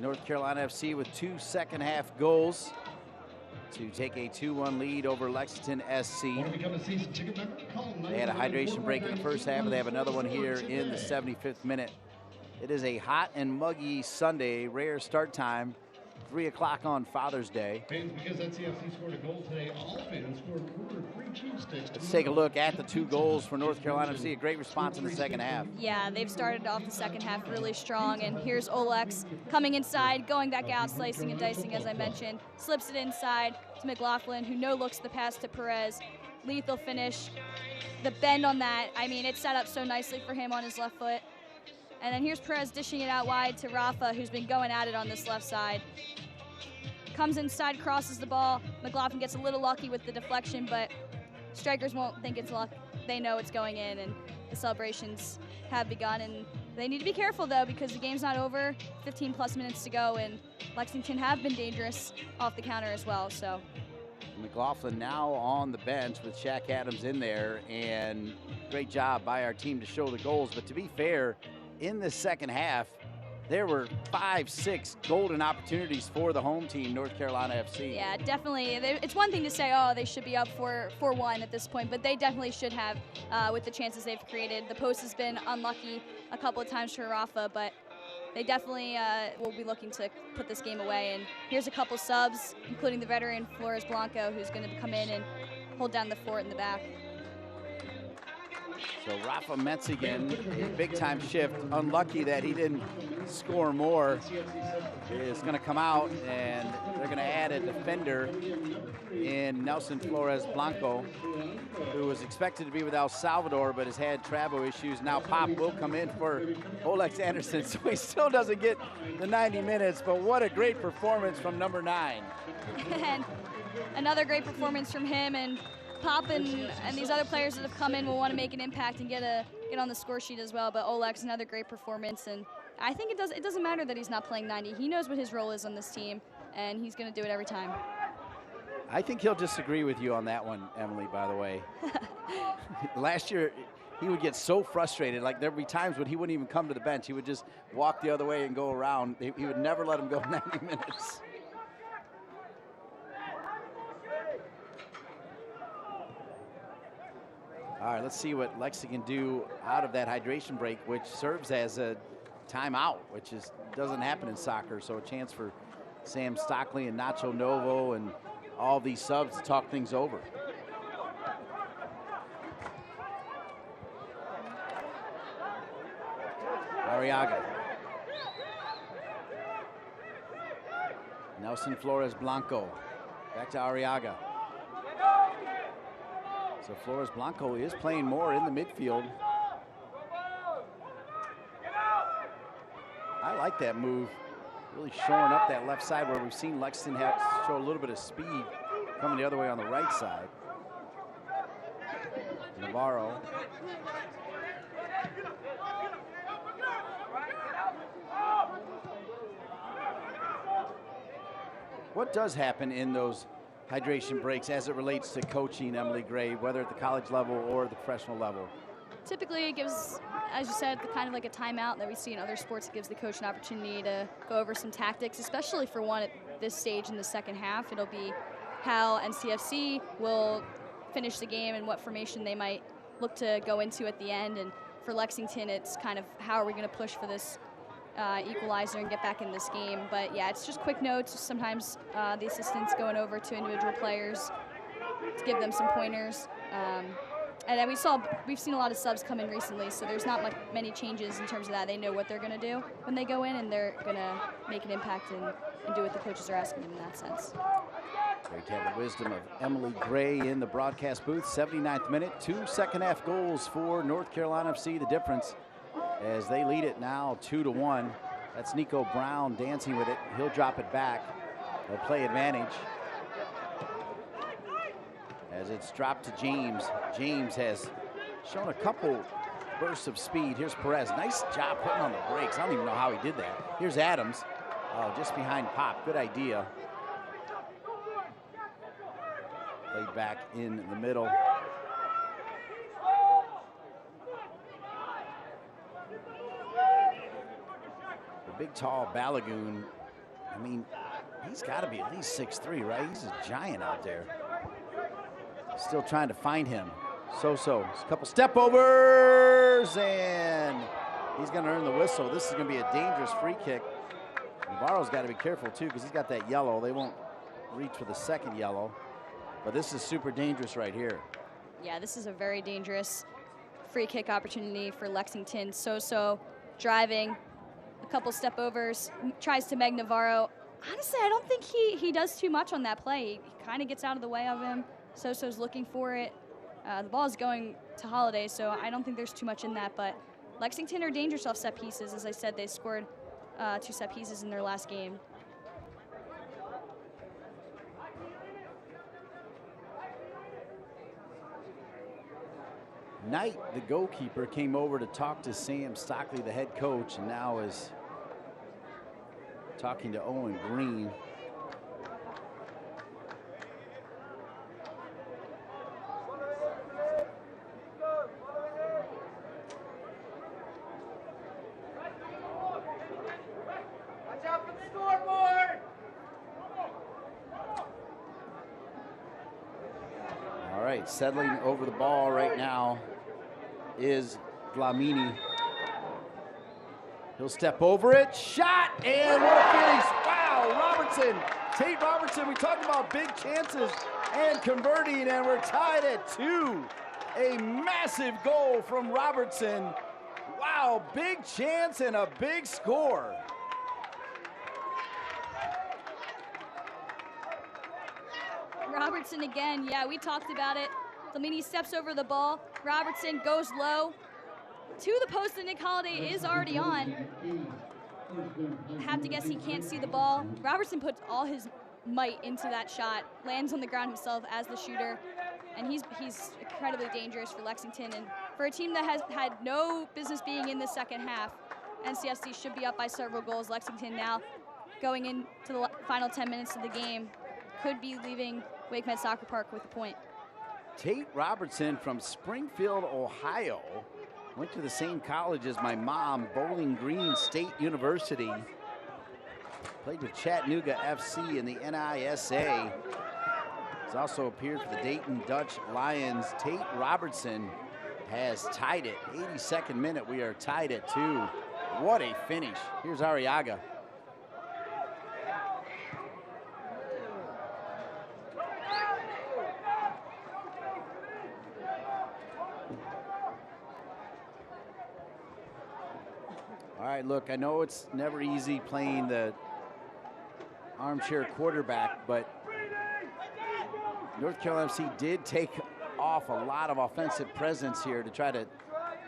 North Carolina FC with 2 second-half goals to take a 2-1 lead over Lexington SC. They had a hydration break in the first half, and they have another one here in the 75th minute. It is a hot and muggy Sunday, rare start time. 3 o'clock on Father's Day. Fans, because NCFC scored a goal today, all fans scored order 3 cheese sticks. Let's take a look at the 2 goals for North Carolina FC. A great response in the second half. Yeah, they've started off the second half really strong, and here's Olex coming inside, going back out, slicing and dicing, as I mentioned. Slips it inside to McLaughlin, who no-looks the pass to Perez. Lethal finish. The bend on that, I mean, it set up so nicely for him on his left foot. And then here's Perez dishing it out wide to Rafa, who's been going at it on this left side. Comes inside, crosses the ball. McLaughlin gets a little lucky with the deflection, but strikers won't think it's luck. They know it's going in, and the celebrations have begun. And they need to be careful, though, because the game's not over. 15-plus minutes to go, and Lexington have been dangerous off the counter as well. So McLaughlin now on the bench with Shaq Adams in there, and great job by our team to show the goals. But to be fair, in the second half, there were 5-6 golden opportunities for the home team, North Carolina FC. Yeah, definitely. It's one thing to say, oh, they should be up 4-1 at this point, but they definitely should have with the chances they've created. The post has been unlucky a couple of times for Rafa, but they definitely will be looking to put this game away. And here's a couple subs, including the veteran Flores Blanco, who's going to come in and hold down the fort in the back. So Rafa Metzigan, a big-time shift. Unlucky that he didn't score more. Is going to come out, and they're going to add a defender in Nelson Flores Blanco, who was expected to be with El Salvador, but has had travel issues. Now Pop will come in for Olex Anderson, so he still doesn't get the 90 minutes, but what a great performance from number 9. And another great performance from him, and Pop and these other players that have come in will want to make an impact and get on the score sheet as well. But Olex, another great performance, and I think it doesn't matter that he's not playing 90. He knows what his role is on this team, and he's going to do it every time. I think he'll disagree with you on that one, Emily, by the way. Last year, he would get so frustrated. Like, there'd be times when he wouldn't even come to the bench. He would just walk the other way and go around. He would never let him go 90 minutes. All right, let's see what Lexington do out of that hydration break, which serves as a timeout, which doesn't happen in soccer. So a chance for Sam Stockley and Nacho Novo and all these subs to talk things over. Arriaga. Nelson Flores Blanco. Back to Arriaga. So Flores Blanco is playing more in the midfield. like that move. Really shoring up that left side where we've seen Lexington show a little bit of speed coming the other way on the right side. Navarro. What does happen in those hydration breaks as it relates to coaching, Emily Gray, whether at the college level or the professional level? Typically, it gives, as you said, kind of like a timeout that we see in other sports. It gives the coach an opportunity to go over some tactics, especially for one at this stage in the second half. It'll be how NCFC will finish the game and what formation they might look to go into at the end. And for Lexington, it's kind of how are we going to push for this equalizer and get back in this game. But yeah, it's just quick notes. Sometimes the assistants going over to individual players to give them some pointers. And then we've seen a lot of subs come in recently, so there's not many changes in terms of that. They know what they're going to do when they go in, and they're going to make an impact and do what the coaches are asking them in that sense. Great to have the wisdom of Emily Gray in the broadcast booth. 79th minute, 2 second-half goals for North Carolina FC. The difference as they lead it now 2-1. That's Nico Brown dancing with it. He'll drop it back. They'll play advantage. As it's dropped to James. James has shown a couple bursts of speed. Here's Perez. Nice job putting on the brakes. I don't even know how he did that. Here's Adams. Oh, just behind Pop. Good idea. Played back in the middle. The big, tall Balagoon. I mean, he's got to be at least 6'3", right? He's a giant out there. Still trying to find him. So-so, a couple step overs, and he's going to earn the whistle. This is going to be a dangerous free kick. Navarro's got to be careful too because he's got that yellow. They won't reach for the second yellow, but this is super dangerous right here. Yeah, this is a very dangerous free kick opportunity for Lexington. So-so driving, a couple step overs, tries to Meg Navarro. Honestly, I don't think he does too much on that play. He kind of gets out of the way of him. So-so's looking for it. The ball is going to Holiday, so I don't think there's too much in that, but Lexington are dangerous off set pieces. As I said, they scored 2 set pieces in their last game. Knight, the goalkeeper, came over to talk to Sam Stockley, the head coach, and now is talking to Owen Green. Settling over the ball right now is Dlamini. He'll step over it, shot, and what a finish. Wow, Robertson, Tate Robertson, we talked about big chances and converting, and we're tied at 2. A massive goal from Robertson. Wow, big chance and a big score. Robertson again, yeah, we talked about it. Dlamini steps over the ball. Robertson goes low to the post, and Nick Holiday is already on. Have to guess he can't see the ball. Robertson puts all his might into that shot, lands on the ground himself as the shooter, and he's incredibly dangerous for Lexington. And for a team that has had no business being in the second half, NCFC should be up by several goals. Lexington now going into the final 10 minutes of the game could be leaving Wake Med Soccer Park with a point. Tate Robertson from Springfield, Ohio. Went to the same college as my mom, Bowling Green State University. Played with Chattanooga FC in the NISA. He's also appeared for the Dayton Dutch Lions. Tate Robertson has tied it. 82nd minute, we are tied at 2. What a finish. Here's Arriaga. All right, look, I know it's never easy playing the armchair quarterback, but North Carolina FC did take off a lot of offensive presence here to try to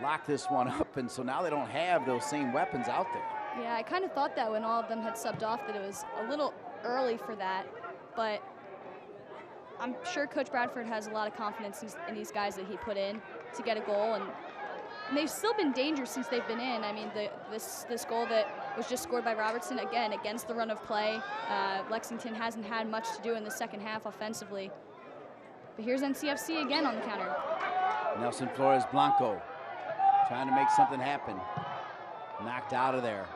lock this one up, and so now they don't have those same weapons out there. Yeah, I kind of thought that when all of them had subbed off that it was a little early for that, but I'm sure Coach Bradford has a lot of confidence in these guys that he put in to get a goal, and they've still been dangerous since they've been in. I mean, this goal that was just scored by Robertson, again, against the run of play. Lexington hasn't had much to do in the second half offensively. But here's NCFC again on the counter. Nelson Flores Blanco trying to make something happen. Knocked out of there.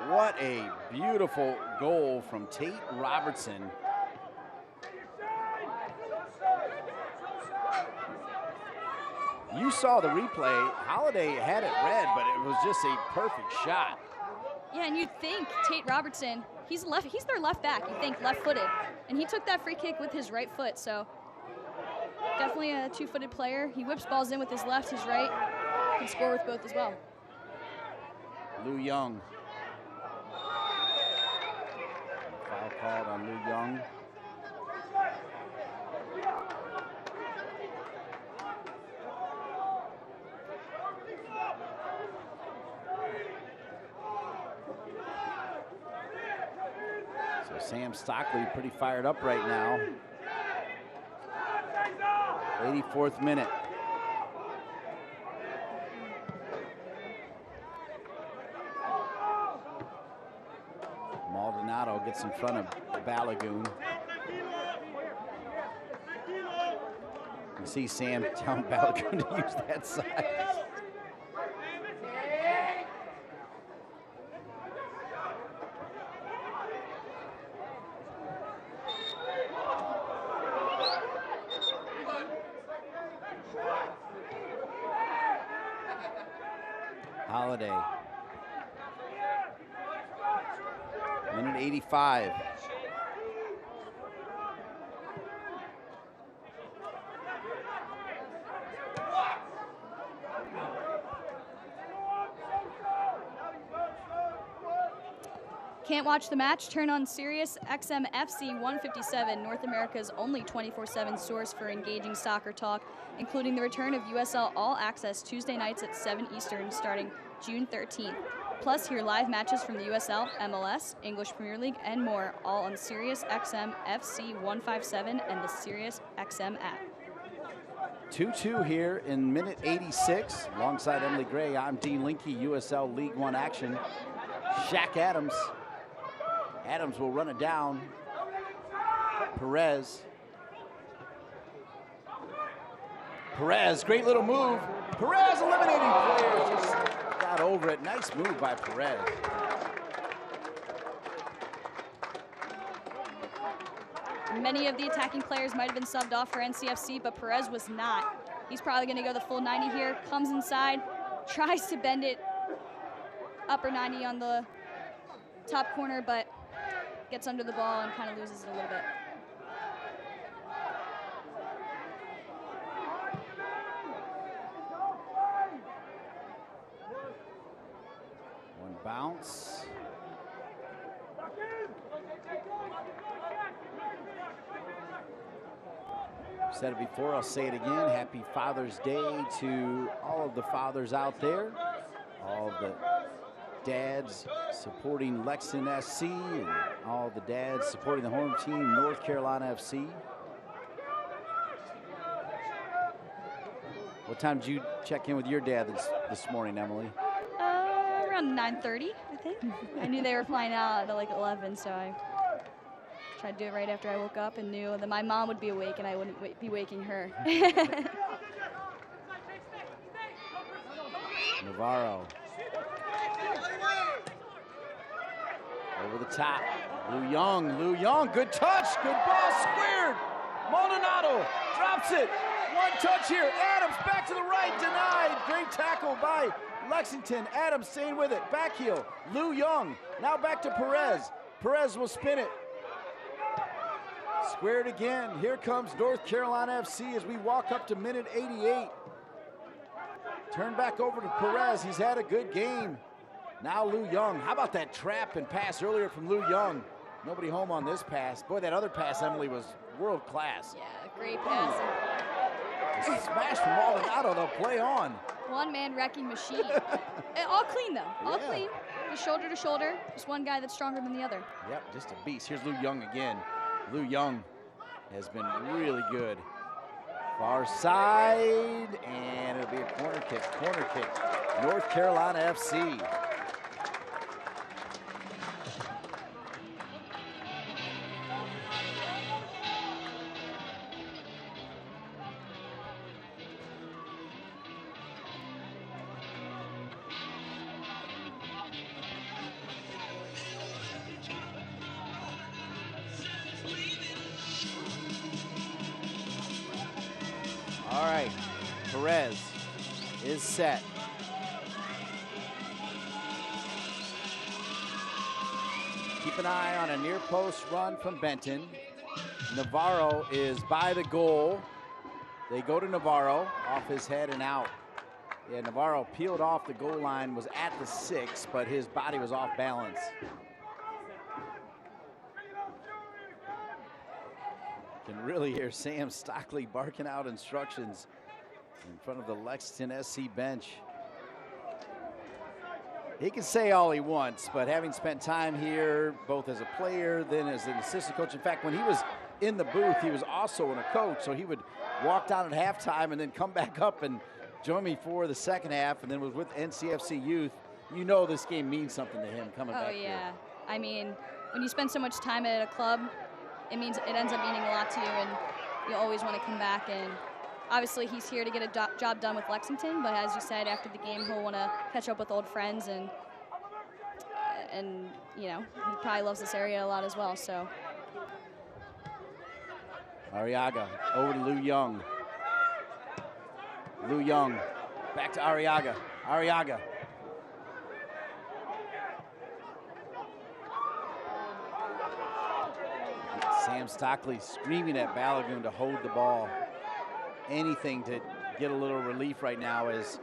What a beautiful goal from Tate Robertson. You saw the replay. Holiday had it read, but it was just a perfect shot. Yeah, and you'd think Tate Robertson, he's their left back, you think left-footed. And he took that free kick with his right foot, so definitely a two-footed player. He whips balls in with his left, his right. Can score with both as well. Lou Young. Foul called on Lou Young. So Sam Stockley pretty fired up right now. 84th minute. Maldonado gets in front of Balagoon. You see Sam telling Balagoon to use that side. Holiday. Minute 85. Can't watch the match? Turn on Sirius XM FC 157, North America's only 24/7 source for engaging soccer talk, including the return of USL All Access Tuesday nights at 7 Eastern starting June 13th. Plus, hear live matches from the USL, MLS, English Premier League, and more, all on Sirius XM FC 157 and the Sirius XM app. 2-2 here in minute 86. Alongside Emily Gray, I'm Dean Linke. USL League One action. Shaq Adams. Adams will run it down. Perez. Perez, great little move. Perez eliminating players. Just got over it. Nice move by Perez. Many of the attacking players might have been subbed off for NCFC, but Perez was not. He's probably going to go the full 90 here. Comes inside, tries to bend it upper 90 on the top corner, but gets under the ball and kind of loses it a little bit. One bounce. Said it before, I'll say it again. Happy Father's Day to all of the fathers out there. All of the dads supporting Lexington SC and all the dads supporting the home team, North Carolina FC. What time did you check in with your dad this morning, Emily? Around 9:30, I think. I knew they were flying out at like 11, so I tried to do it right after I woke up and knew that my mom would be awake and I wouldn't be waking her. Navarro. Over the top. Lou Young, good touch, good ball, squared. Maldonado drops it. One touch here. Adams back to the right, denied. Great tackle by Lexington. Adams staying with it. Back heel. Lou Young. Now back to Perez. Perez will spin it. Squared again. Here comes North Carolina FC as we walk up to minute 88. Turn back over to Perez. He's had a good game. Now Lou Young. How about that trap and pass earlier from Lou Young? Nobody home on this pass. Boy, that other pass, Emily, was world class. Yeah, great pass. Smash from Maldonado, they'll play on. One-man wrecking machine. All clean, though. All clean. be shoulder to shoulder. Just one guy that's stronger than the other. Yep, just a beast. Here's Lou Young again. Lou Young has been really good. Far side, and it'll be a corner kick. Corner kick. North Carolina FC. All right, Perez is set. Keep an eye on a near post run from Benton. Navarro is by the goal. They go to Navarro, off his head and out. Yeah, Navarro peeled off the goal line, was at the 6, but his body was off balance. Can really hear Sam Stockley barking out instructions in front of the Lexington SC bench. He can say all he wants, but having spent time here, both as a player, then as an assistant coach. In fact, when he was in the booth, he was also a coach, so he would walk down at halftime and then come back up and join me for the second half, and then was with NCFC Youth. You know this game means something to him coming back here. Yeah. I mean, when you spend so much time at a club, it ends up meaning a lot to you, and you always want to come back. And obviously he's here to get a job done with Lexington, but as you said, after the game he'll want to catch up with old friends, and you know, he probably loves this area a lot as well. So Arriaga over to Lou Young. Lou Young back to Arriaga. Arriaga. Sam Stockley screaming at Balagoon to hold the ball. Anything to get a little relief right now, as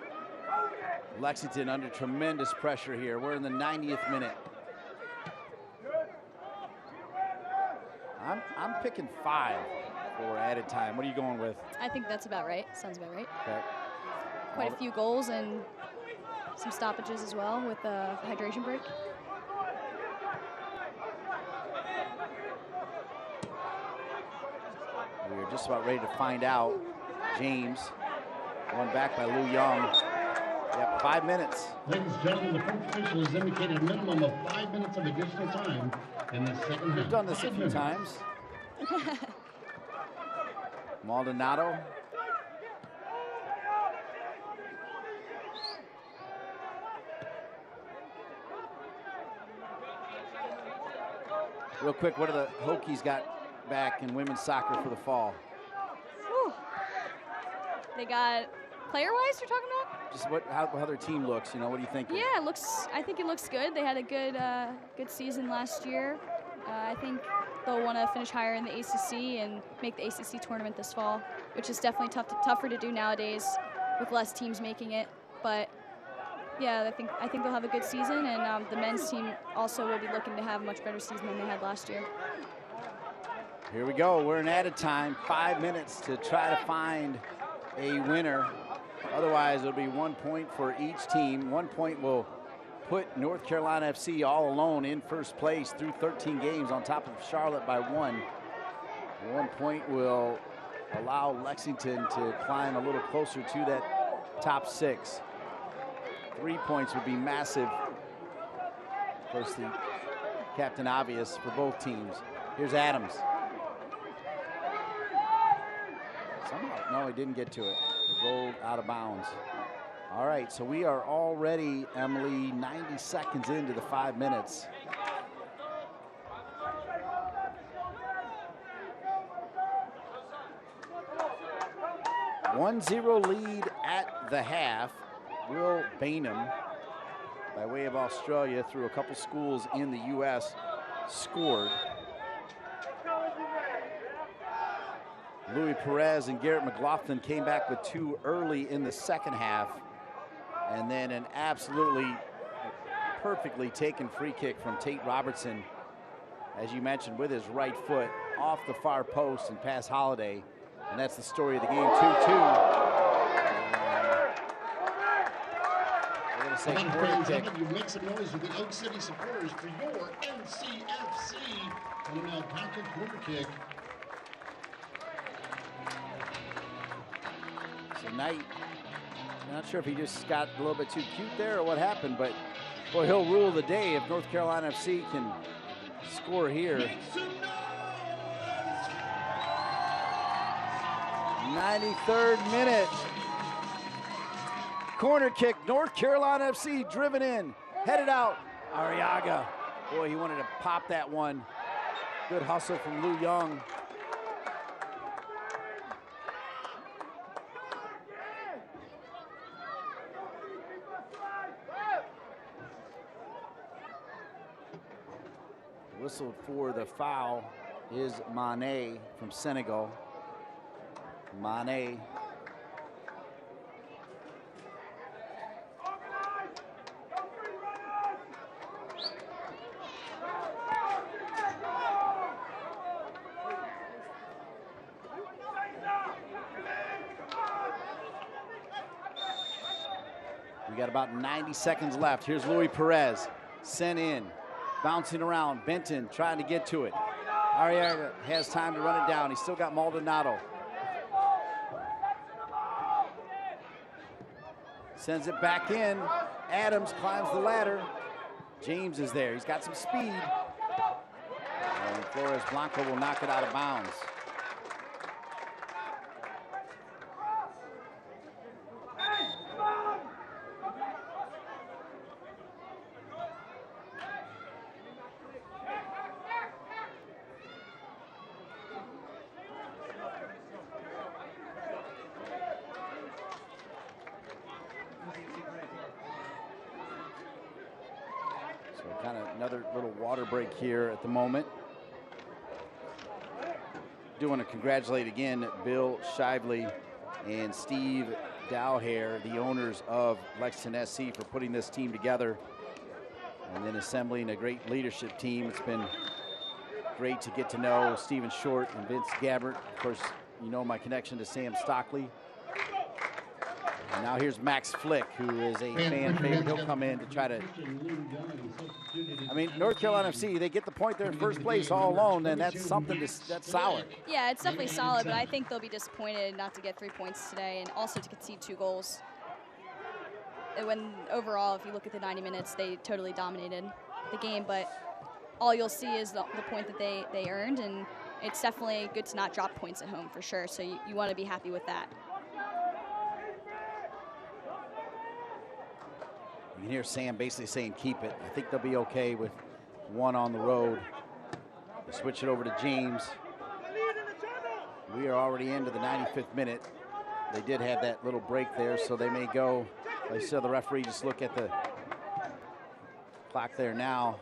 Lexington under tremendous pressure here. We're in the 90th minute. I'm picking 5 for added time. What are you going with? I think that's about right. Sounds about right. Okay. Quite a few goals and some stoppages as well with the hydration break. We are just about ready to find out. James, one back by Lou Young. Yep, 5 minutes. Ladies and gentlemen, the fourth official has indicated a minimum of 5 minutes of additional time in the second half. We've done this a few times. Maldonado. Real quick, what do the Hokies got back in women's soccer for the fall? Whew. They got, player-wise you're talking about? Just how their team looks, you know, what do you think? Yeah, I think it looks good. They had a good season last year. I think they'll want to finish higher in the ACC and make the ACC tournament this fall, which is definitely tougher to do nowadays with less teams making it. But yeah, I think they'll have a good season, and the men's team also will be looking to have a much better season than they had last year. Here we go. We're in added time. 5 minutes to try to find a winner. Otherwise, it'll be 1 point for each team. 1 point will put North Carolina FC all alone in first place through 13 games, on top of Charlotte by 1. 1 point will allow Lexington to climb a little closer to that top 6. 3 points would be massive. Of course, the captain obvious for both teams. Here's Adams. Somehow, no, he didn't get to it. It rolled out of bounds. All right, so we are already, Emily, 90 seconds into the 5 minutes. A 1-0 lead at the half. Will Bainham, by way of Australia, through a couple schools in the U.S., scored. Louis Perez and Garrett McLaughlin came back with 2 early in the second half, and then an absolutely perfectly taken free kick from Tate Robertson, as you mentioned, with his right foot off the far post and past Holiday, and that's the story of the game. 2-2. say Come on, corner fans, kick. how about you make some noise with the Oak City supporters for your NCFC. And now Patrick corner kick. So Knight, not sure if he just got a little bit too cute there or what happened, but boy, he'll rule the day if North Carolina FC can score here. 93rd minute. Corner kick, North Carolina FC driven in, headed out. Arriaga, boy, he wanted to pop that one. Good hustle from Lou Young. Whistled for the foul is Mané from Senegal. Mané. We got about 90 seconds left. Here's Luis Perez, sent in, bouncing around. Benton trying to get to it. Arriaga has time to run it down. He's still got Maldonado. Sends it back in. Adams climbs the ladder. James is there. He's got some speed. And Flores Blanco will knock it out of bounds. So kind of another little water break here at the moment. Do want to congratulate again Bill Shively and Steve Dowhair, the owners of Lexington SC, for putting this team together and then assembling a great leadership team. It's been great to get to know Stephen Short and Vince Gabbert. Of course, you know my connection to Sam Stockley. And now here's Max Flick, who is a fan favorite. He'll come in to try to, I mean, North Carolina FC, they get the point there in first place all alone, and that's something that's solid. Yeah, it's definitely solid, but I think they'll be disappointed not to get 3 points today and also to concede 2 goals. When overall, if you look at the 90 minutes, they totally dominated the game, but all you'll see is the point that they earned, and it's definitely good to not drop points at home for sure, so you want to be happy with that. You can hear Sam basically saying keep it. I think they'll be okay with 1 on the road. They switch it over to James. We are already into the 95th minute. They did have that little break there, so they may go. I saw the referee just look at the clock there now.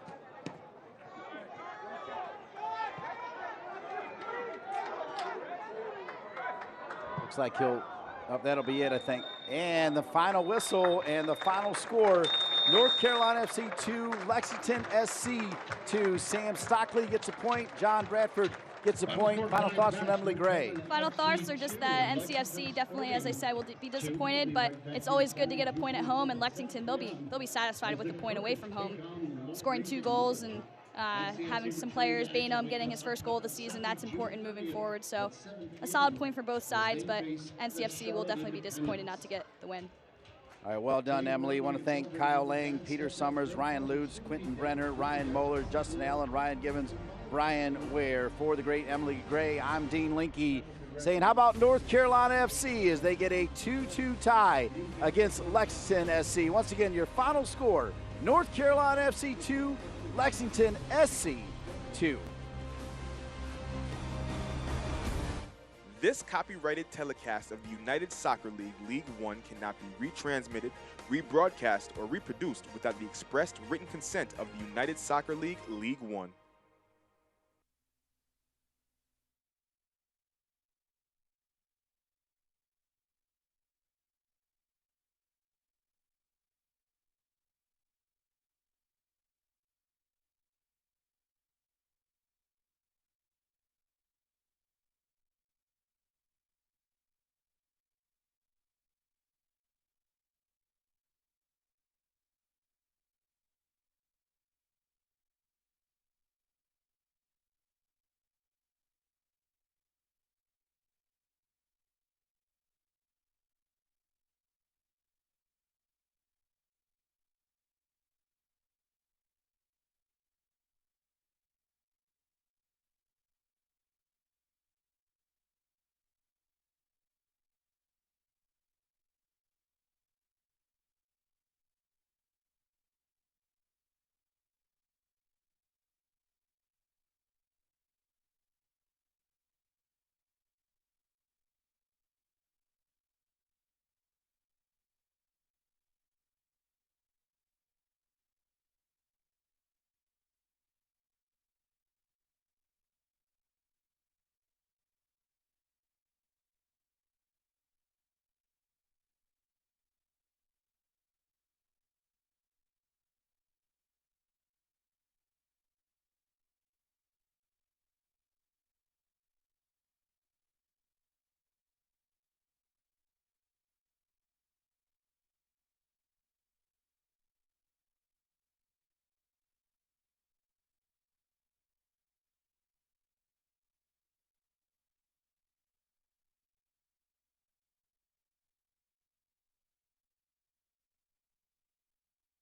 Looks like he'll, oh, that'll be it, I think. And the final whistle and the final score, North Carolina FC 2, Lexington SC 2. Sam Stockley gets a point, John Bradford gets a point. Final thoughts from Emily Gray. Final thoughts are just that NCFC definitely, as I said, will be disappointed, but it's always good to get a point at home, and Lexington, they'll be satisfied with the point away from home. Scoring 2 goals and having some players, Bainum getting his first goal of the season, that's important moving forward. So a solid point for both sides, but NCFC will definitely be disappointed not to get the win. All right, well done, Emily. I want to thank Kyle Lang, Peter Summers, Ryan Lutz, Quentin Brenner, Ryan Moeller, Justin Allen, Ryan Givens, Brian Ware. For the great Emily Gray, I'm Dean Linke, saying how about North Carolina FC as they get a 2-2 tie against Lexington SC. Once again, your final score, North Carolina FC 2, Lexington SC 2. This copyrighted telecast of the United Soccer League League One cannot be retransmitted, rebroadcast, or reproduced without the expressed written consent of the United Soccer League League One.